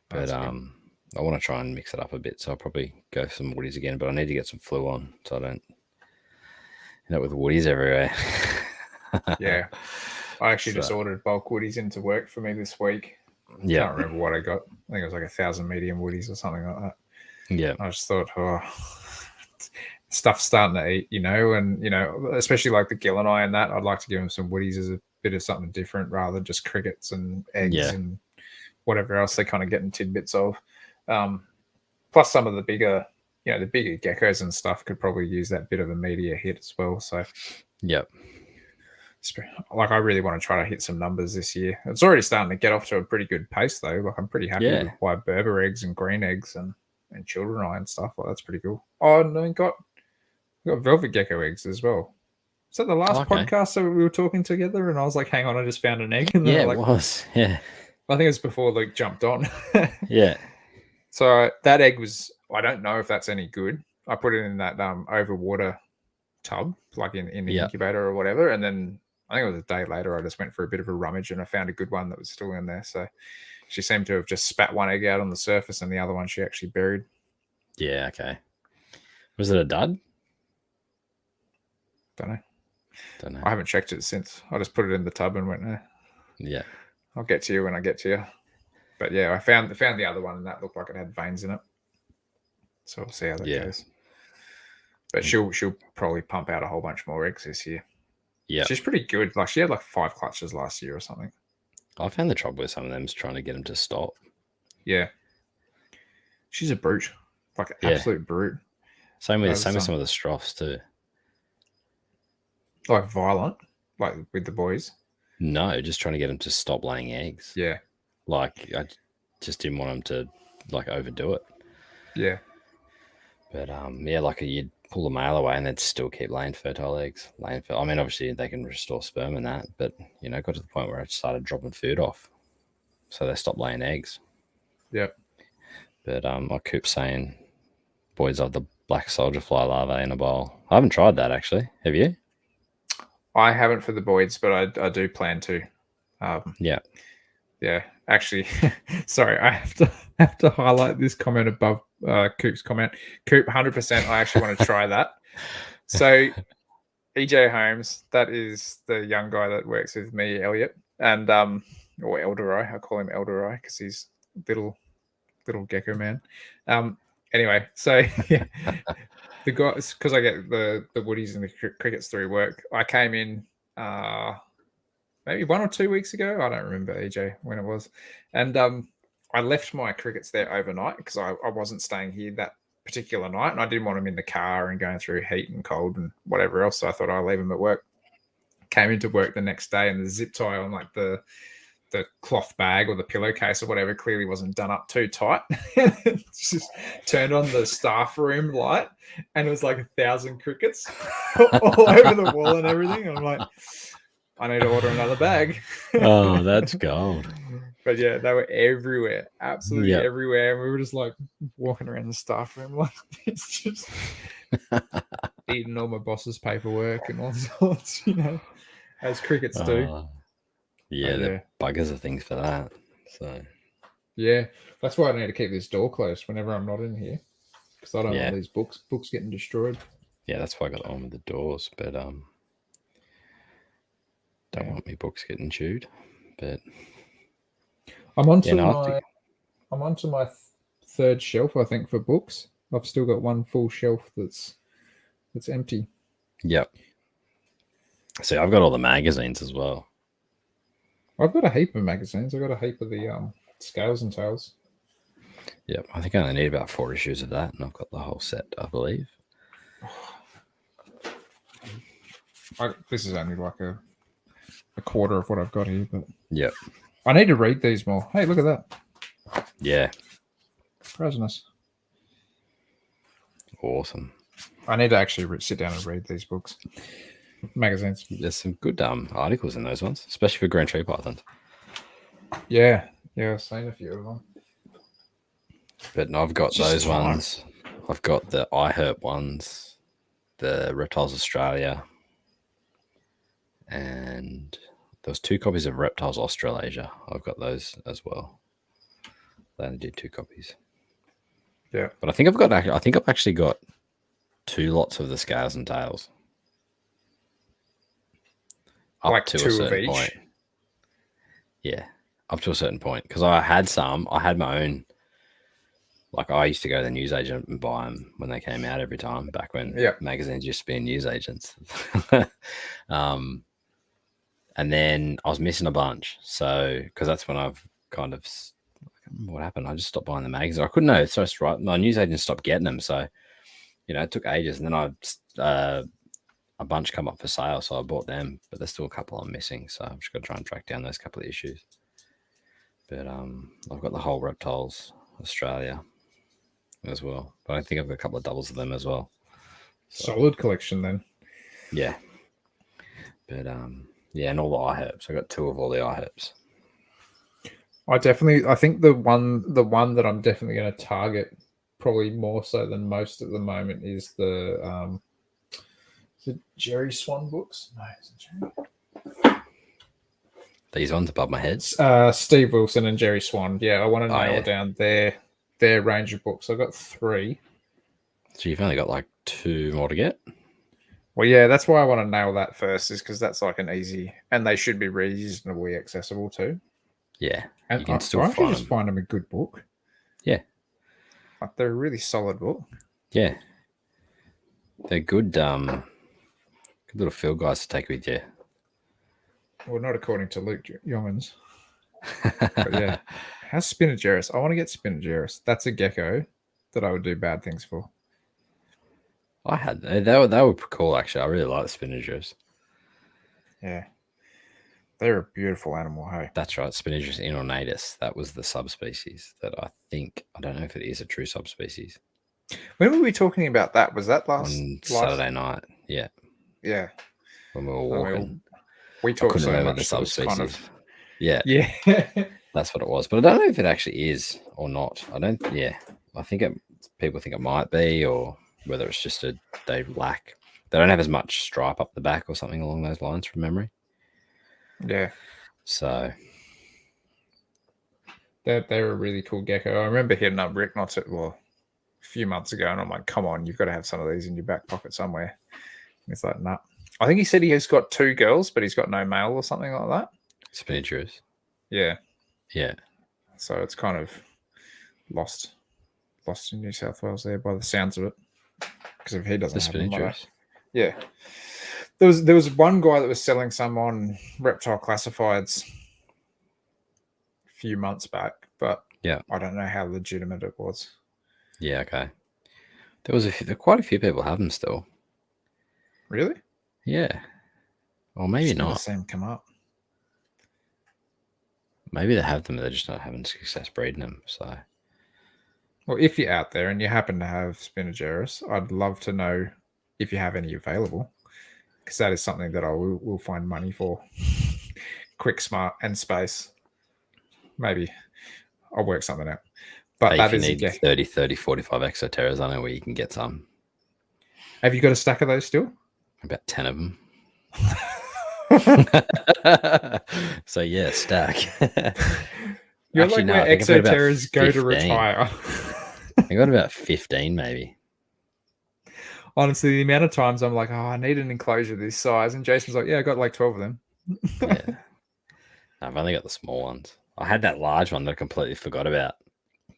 but I want to try and mix it up a bit. So I'll probably go for some woodies again. But I need to get some flu on so I don't end up with woodies everywhere. Yeah, I actually just ordered bulk woodies into work for me this week. Yeah, can't remember what I got. I think it was like 1,000 medium woodies or something like that. Yeah, I just thought, stuff's starting to eat, and especially like the gill and I and that. I'd like to give them some woodies as a bit of something different rather than just crickets and eggs and whatever else they're kind of getting tidbits of. Plus, some of the bigger, the bigger geckos and stuff could probably use that bit of a meatier hit as well. So, like I really want to try to hit some numbers this year. It's already starting to get off to a pretty good pace though. Like I'm pretty happy with white Berber eggs and green eggs and children eye and stuff. Like that's pretty cool. Oh, and I got velvet gecko eggs as well. Was that the last podcast that we were talking together? And I was like, hang on, I just found an egg. And it was. Yeah. I think it was before Luke jumped on. Yeah. So that egg was, I don't know if that's any good. I put it in that over water tub, like in the incubator or whatever. And then I think it was a day later, I just went for a bit of a rummage and I found a good one that was still in there. So she seemed to have just spat one egg out on the surface and the other one she actually buried. Yeah, okay. Was it a dud? Don't know. I haven't checked it since. I just put it in the tub and went, yeah. I'll get to you when I get to you. But yeah, I found the other one and that looked like it had veins in it. So we'll see how that goes. But she'll probably pump out a whole bunch more eggs this year. Yeah. She's pretty good. Like she had like 5 clutches last year or something. I found the trouble with some of them is trying to get them to stop. Yeah. She's a brute. Like an absolute brute. Same with some of the Stroffs too. Like violent? Like with the boys? No, just trying to get them to stop laying eggs. Yeah. Like I just didn't want them to like overdo it. Yeah. But like you'd pull the male away and they'd still keep laying fertile eggs. I mean, obviously they can restore sperm and that, but got to the point where I started dropping food off, so they stopped laying eggs. Yep. But my coop's saying, boys have the black soldier fly larvae in a bowl. I haven't tried that actually. Have you? I haven't for the boys, but I do plan to. Yeah. Actually, sorry, I have to highlight this comment above Coop's comment. Coop, 100%. I actually want to try that. So, EJ Holmes, that is the young guy that works with me, Elliot, and or Elderai. I call him Elderai because he's little gecko man. Anyway, so the guys, because I get the woodies and the crickets through work. I came in maybe 1 or 2 weeks ago. I don't remember, EJ, when it was. And I left my crickets there overnight because I wasn't staying here that particular night. And I didn't want them in the car and going through heat and cold and whatever else. So I thought I'd leave them at work. Came into work the next day and the zip tie on like the cloth bag or the pillowcase or whatever clearly wasn't done up too tight. Just turned on the staff room light and it was like 1,000 crickets all over the wall and everything. I'm like, I need to order another bag. Oh, that's gold. But yeah, they were everywhere, absolutely everywhere. And we were just like walking around the staff room like this, just eating all my boss's paperwork and all sorts, as crickets do. Yeah, the buggers are things for that. So yeah, that's why I need to keep this door closed whenever I'm not in here, because I don't want these books getting destroyed. Yeah, that's why I got on with the doors, but don't want me books getting chewed. But I'm onto my third shelf, I think, for books. I've still got one full shelf that's empty. Yep. See, I've got all the magazines as well. I've got a heap of magazines. I've got a heap of the scales and tails. Yep, I think I only need about 4 issues of that, and I've got the whole set, I believe. This is only like a quarter of what I've got here, but yep, I need to read these more. Hey, look at that. Yeah, Craziness. Awesome. I need to actually sit down and read these books, magazines. There's some good articles in those ones, especially for green tree pythons. Yeah, I've seen a few of them. But I've got those ones. I've got the iHerp ones, the Reptiles Australia, and there was 2 copies of Reptiles Australasia. I've got those as well. They only did 2 copies. Yeah, but I think I've actually got 2 lots of the scales and tails. Up like to 2 a certain of each. point. Yeah, up to a certain point, because I had my own. Like, I used to go to the newsagent and buy them when they came out every time, back when magazines used to be in newsagents. And then I was missing a bunch. So, because that's when I've kind of, what happened? I just stopped buying the magazines. I couldn't know. So it's right. My newsagent stopped getting them. So, it took ages. And then a bunch come up for sale. So I bought them, but there's still a couple I'm missing. So I've just got to try and track down those couple of issues. But I've got the whole Reptiles Australia as well, but I think I've got a couple of doubles of them as well. Solid collection then. Yeah, but and all the iHerps. I got 2 of all the iHerps. I think the one that I'm definitely going to target, probably more so than most at the moment, is the Jerry Swan books. No, is it Jerry? These ones above my head. Steve Wilson and Jerry Swan. Yeah, I want to nail down their range of books. I've got 3. So you've only got like 2 more to get? Well, yeah, that's why I want to nail that first, is because that's like an easy, and they should be reasonably accessible too. Yeah, and you can still find them a good book. Yeah, like they're a really solid book. Yeah, they're good. Good little field guides to take with you. Well, not according to Luke Youngans. But yeah, how's Spinageris? I want to get Spinageris. That's a gecko that I would do bad things for. I had they were cool actually. I really like the Spinageris. Yeah, they're a beautiful animal. Hey, that's right, Spinageris inornatus. That was the subspecies that I don't know if it is a true subspecies. When were we talking about that? Was that last Saturday night? Yeah. When we were walking, we talked so much. The subspecies. Kind of, yeah. That's what it was. But I don't know if it actually is or not. I don't. Yeah, I think people think it might be, or whether it's just they don't have as much stripe up the back or something along those lines from memory. Yeah. So they're a really cool gecko. I remember hitting up Rick a few months ago, and I'm like, come on, you've got to have some of these in your back pocket somewhere. And it's like, nah. I think he said he has got 2 girls, but he's got no male or something like that. Spinageris. Yeah. Yeah. So it's kind of lost in New South Wales there by the sounds of it. Because if he doesn't have Spinageris. Yeah. There was one guy that was selling some on Reptile Classifieds a few months back, but yeah, I don't know how legitimate it was. Yeah, okay. There quite a few people have them still. Really? Yeah. Or maybe not. Never seen them come up. Maybe they have them, they're just not having success breeding them. So, well, if you're out there and you happen to have Spinageris, I'd love to know if you have any available, because that is something that I will find money for. Quick, smart, and space. Maybe I'll work something out. But that is, if you need 30, 45 exoterras, I know where you can get some. Have you got a stack of those still? About 10 of them. So yeah, stack. You're actually, like where exoterras go to retire. I got about 15 maybe. Honestly, the amount of times I'm like, oh, I need an enclosure this size, and Jason's like, yeah, I got like 12 of them. Yeah, I've only got the small ones. I had that large one that I completely forgot about,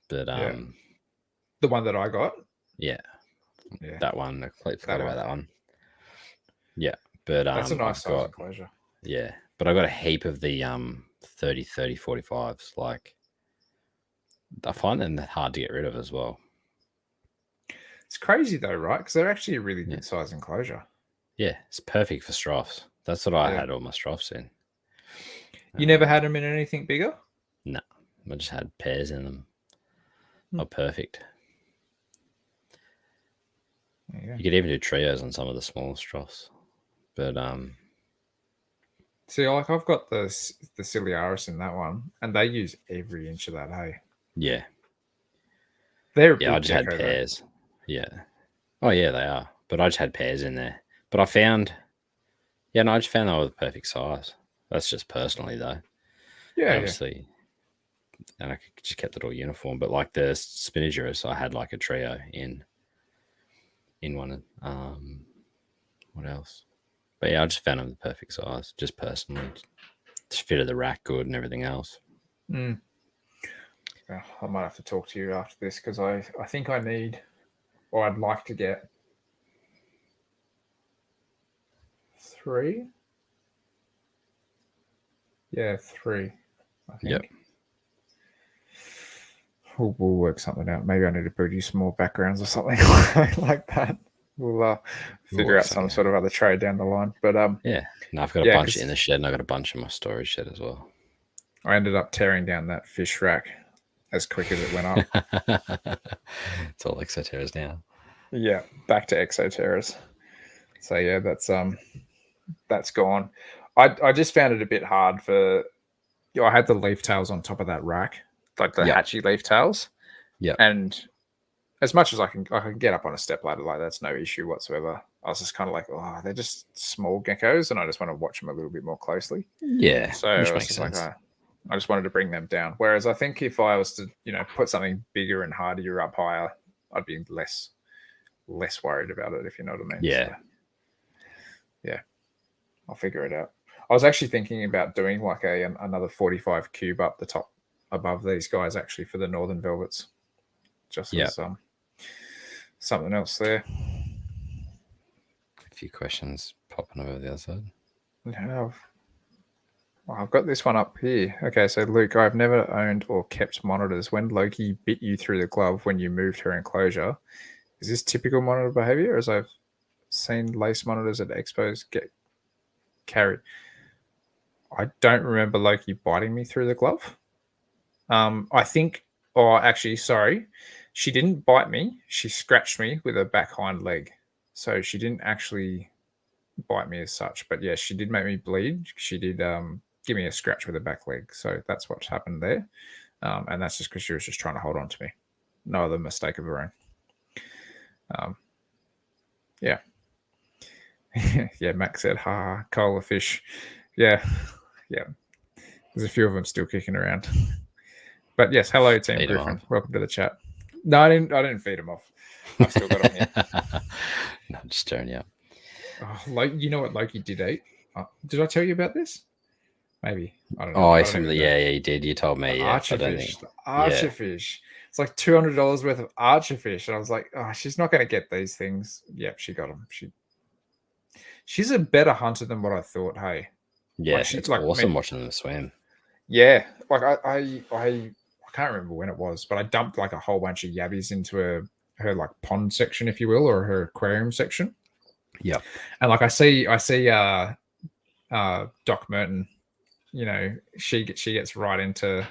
but the one that I got, that one I completely forgot about that one. Yeah, But That's a nice I've size got enclosure. but I've got a heap of the 30, 45s. Like I find them hard to get rid of as well. It's crazy though, right? Because they're actually a really good size enclosure. Yeah, it's perfect for Stroffs. That's what I had all my Stroffs in. You never had them in anything bigger? No, I just had pairs in them. Oh, perfect. You could even do trios on some of the smaller Stroffs. But see, like I've got the Ciliaris in that one, and they use every inch of that. Hey, yeah, they're a big I just had gecko, pairs. Though. Yeah. Oh yeah, they are. But I just had pairs in there. But I found, I just found they were the perfect size. That's just personally though. Yeah, obviously, and I just kept it all uniform. But like the Spinagerus, I had like a trio in one. What else? But yeah, I just found them the perfect size, just personally. Just fitted the rack good and everything else. Well, I might have to talk to you after this because I think I need, or I'd like to get 3. Yeah, 3. I think. Yep. We'll work something out. Maybe I need to produce more backgrounds or something like that. We'll figure out some sort of other trade down the line. But yeah, no, I've got a bunch in the shed, and I've got a bunch in my storage shed as well. I ended up tearing down that fish rack as quick as it went up. It's all Exoterras now. Yeah, back to Exoterras. So yeah, that's gone. I just found it a bit hard for. I had the leaf tails on top of that rack, like the hatchy leaf tails. Yeah. And as much as I can get up on a step ladder, like that's no issue whatsoever. I was just kind of like, oh, they're just small geckos, and I just want to watch them a little bit more closely. Yeah, so I was just like, I just wanted to bring them down. Whereas I think if I was to, put something bigger and hardier up higher, I'd be less worried about it, if you know what I mean. Yeah. So, yeah, I'll figure it out. I was actually thinking about doing like another 45 cube up the top above these guys, actually, for the Northern Velvets. Just as something else there. A few questions popping over the other side. Yeah, I've got this one up here. Okay, so Luke, I've never owned or kept monitors. When Loki bit you through the glove when you moved her enclosure, is this typical monitor behavior? As I've seen lace monitors at expos get carried. I don't remember Loki biting me through the glove. I think, actually, sorry, she didn't bite me. She scratched me with her back hind leg. So she didn't actually bite me as such. But yeah, she did make me bleed. She did give me a scratch with her back leg. So that's what's happened there. And that's just because she was just trying to hold on to me. No other mistake of her own. Yeah. Yeah, Max said, ha, cola fish. Yeah. There's a few of them still kicking around. But yes, hello, Team Feed Griffin. Welcome to the chat. No, I didn't feed them off. I've still got them here. No, I'm just staring you up. Oh, you know what Loki did eat? Did I tell you about this? Maybe. I don't know. Oh, you did. You told me. Archerfish. Archerfish. It's like $200 worth of archerfish. And I was like, oh, she's not going to get these things. Yep, she got them. She's a better hunter than what I thought, hey? Yeah, it's awesome watching them swim. Yeah. Like I can't remember when it was, but I dumped like a whole bunch of yabbies into her like pond section, if you will, or her aquarium section. Yeah. And like I see Doc Merton, she gets right into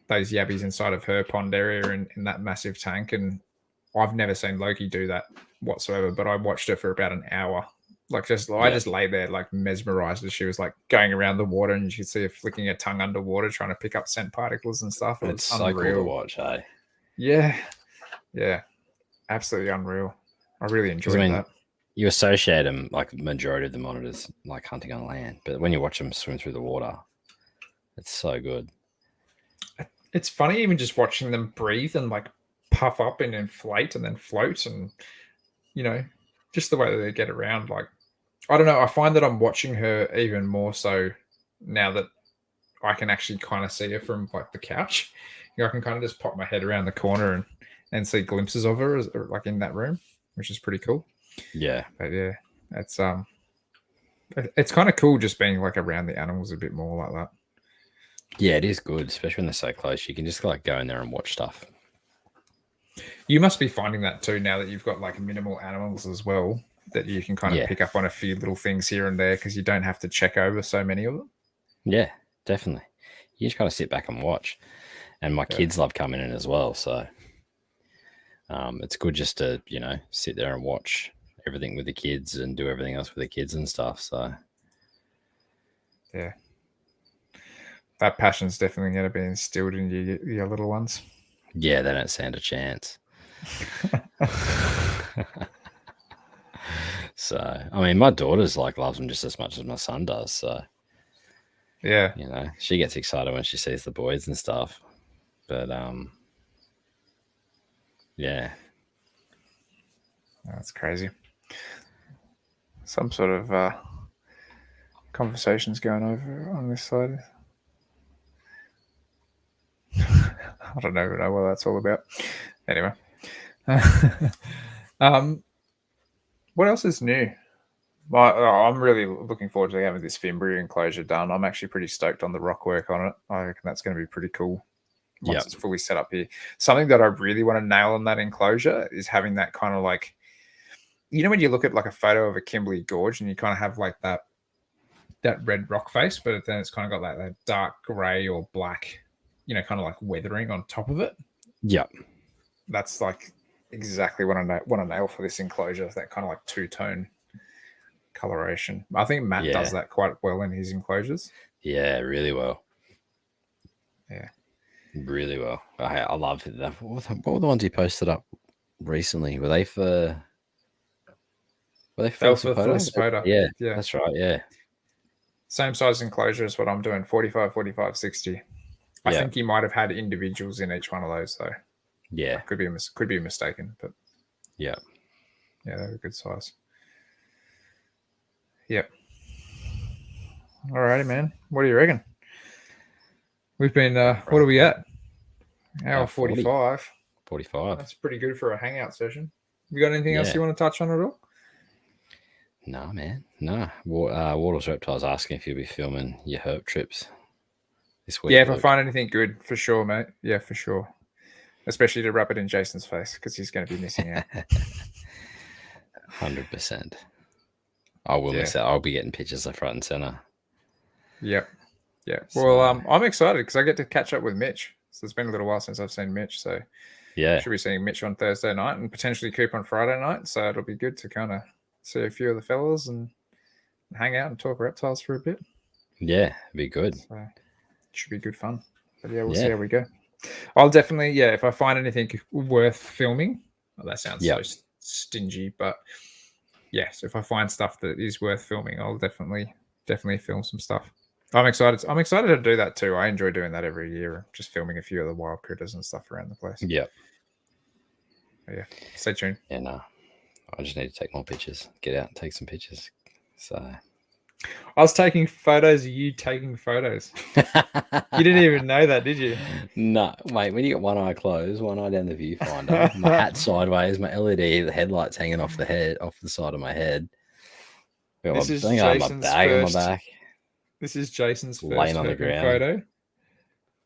those yabbies inside of her pond area in that massive tank. And I've never seen Loki do that whatsoever, but I watched her for about an hour. Like I just lay there like mesmerized as she was like going around the water, and you could see her flicking her tongue underwater trying to pick up scent particles and stuff. It's so cool to watch, hey? Yeah, absolutely unreal. I really enjoyed that. You associate them, like the majority of the monitors, like hunting on land, but when you watch them swim through the water, it's so good. It's funny even just watching them breathe and like puff up and inflate and then float, and just the way that they get around. Like, I don't know, I find that I'm watching her even more so now that I can actually kind of see her from like the couch. I can kind of just pop my head around the corner and see glimpses of her like in that room, which is pretty cool. Yeah. But yeah, that's It's kind of cool just being like around the animals a bit more like that. Yeah, it is good, especially when they're so close. You can just like go in there and watch stuff. You must be finding that too now that you've got like minimal animals as well, that you can kind of pick up on a few little things here and there because you don't have to check over so many of them. Yeah, definitely. You just kind of sit back and watch. And my kids love coming in as well. So it's good just to, sit there and watch everything with the kids and do everything else with the kids and stuff. So, yeah. That passion's definitely going to be instilled in your little ones. Yeah, they don't stand a chance. So, I mean, my daughter's like loves them just as much as my son does. So, yeah, she gets excited when she sees the boys and stuff. But, yeah. That's crazy. Some sort of conversations going over on this side. I don't even know what that's all about. Anyway. What else is new? I'm really looking forward to having this Fimbria enclosure done. I'm actually pretty stoked on the rock work on it. I reckon that's going to be pretty cool once it's fully set up here. Something that I really want to nail on that enclosure is having that kind of like, when you look at like a photo of a Kimberley Gorge and you kind of have like that red rock face, but then it's kind of got like that dark gray or black, kind of like weathering on top of it. Yep. That's like exactly what I want to nail for this enclosure. That kind of like two-tone coloration. I think Matt does that quite well in his enclosures. Yeah, really well. Yeah. Really well. I love it. What were the ones he posted up recently? Were they for Felicipota? Yeah, that's right. Yeah. Same size enclosure as what I'm doing, 45, 45, 60. I think he might have had individuals in each one of those though. Yeah. Could be mistaken, but yeah, they're a good size. Yep. Alrighty, man. What do you reckon? We've been what are we at? Hour 45. 45. That's pretty good for a hangout session. You got anything else you want to touch on at all? No, man. No. Water's Reptile's asking if you'll be filming your herp trips this week. Yeah, if I find anything good, for sure, mate. Yeah, for sure. Especially to rub it in Jason's face because he's going to be missing out. 100%. I will miss out. I'll be getting pictures of front and center. Yep. Yeah. Well, I'm excited because I get to catch up with Mitch. So it's been a little while since I've seen Mitch. So should be seeing Mitch on Thursday night and potentially Coop on Friday night. So it'll be good to kind of see a few of the fellas and hang out and talk reptiles for a bit. Yeah, it'd be good. So it should be good fun. But yeah, we'll see how we go. I'll definitely, if I find anything worth filming, that sounds so stingy, but yes, if I find stuff that is worth filming, I'll definitely film some stuff. I'm excited. I'm excited to do that too. I enjoy doing that every year, just filming a few of the wild critters and stuff around the place. Yeah. Yeah. Stay tuned. Yeah, no. I just need to take more pictures. Get out and take some pictures. So I was taking photos of you taking photos. You didn't even know that, did you? No, mate. When you got one eye closed, one eye down the viewfinder, my hat sideways, my LED, the headlights hanging off the side of my head. This is Jason's my bag on my back. This is Jason's first laying on the ground photo.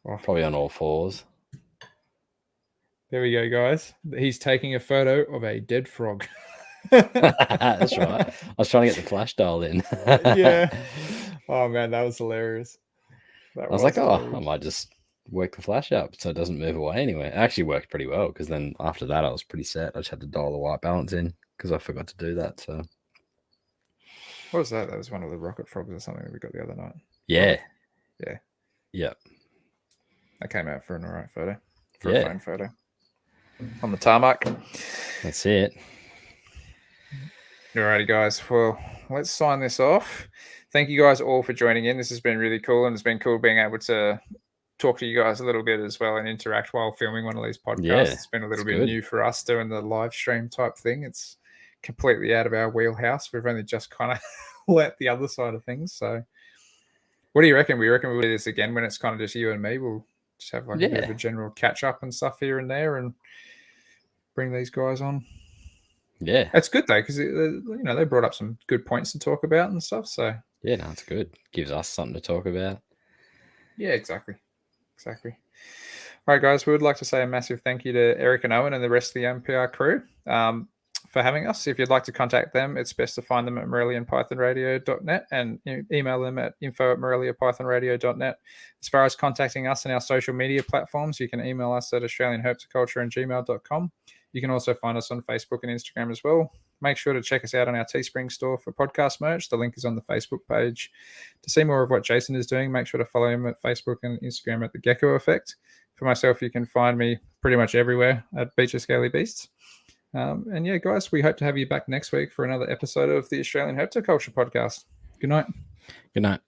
Probably on all fours. There we go, guys. He's taking a photo of a dead frog. That's right. I was trying to get the flash dial in. Yeah. Oh man, that was hilarious. I was like, hilarious. I might just work the flash up so it doesn't move away anyway. It actually worked pretty well because then after that I was pretty set. I just had to dial the white balance in because I forgot to do that. So what was that? That was one of the rocket frogs or something that we got the other night. Yeah. Yeah. Yeah. That came out for an alright photo. For a phone photo. On the tarmac. That's it. Alrighty, guys. Well, let's sign this off. Thank you guys all for joining in. This has been really cool, and it's been cool being able to talk to you guys a little bit as well and interact while filming one of these podcasts. Yeah, it's been a little bit new for us doing the live stream type thing. It's completely out of our wheelhouse. We've only just kind of let the other side of things. So what do you reckon? We reckon we'll do this again when it's kind of just you and me. We'll just have like a bit of a general catch up and stuff here and there and bring these guys on. Yeah, It's good though because they brought up some good points to talk about and stuff. So yeah, no, it's good. Gives us something to talk about. yeah, exactly. All right, guys, we would like to say a massive thank you to Eric and Owen and the rest of the MPR crew for having us. If you'd like to contact them, it's best to find them at morelianpythonradio.net and email them at info@moreliapythonradio.net. As far as contacting us in our social media platforms, you can email us at australianherpetoculture@gmail.com. You can also find us on Facebook and Instagram as well. Make sure to check us out on our Teespring store for podcast merch. The link is on the Facebook page. To see more of what Jason is doing, make sure to follow him at Facebook and Instagram at The Gecko Effect. For myself, you can find me pretty much everywhere at Beach of Scaly Beasts. And yeah, guys, we hope to have you back next week for another episode of the Australian Herpetoculture Podcast. Good night. Good night.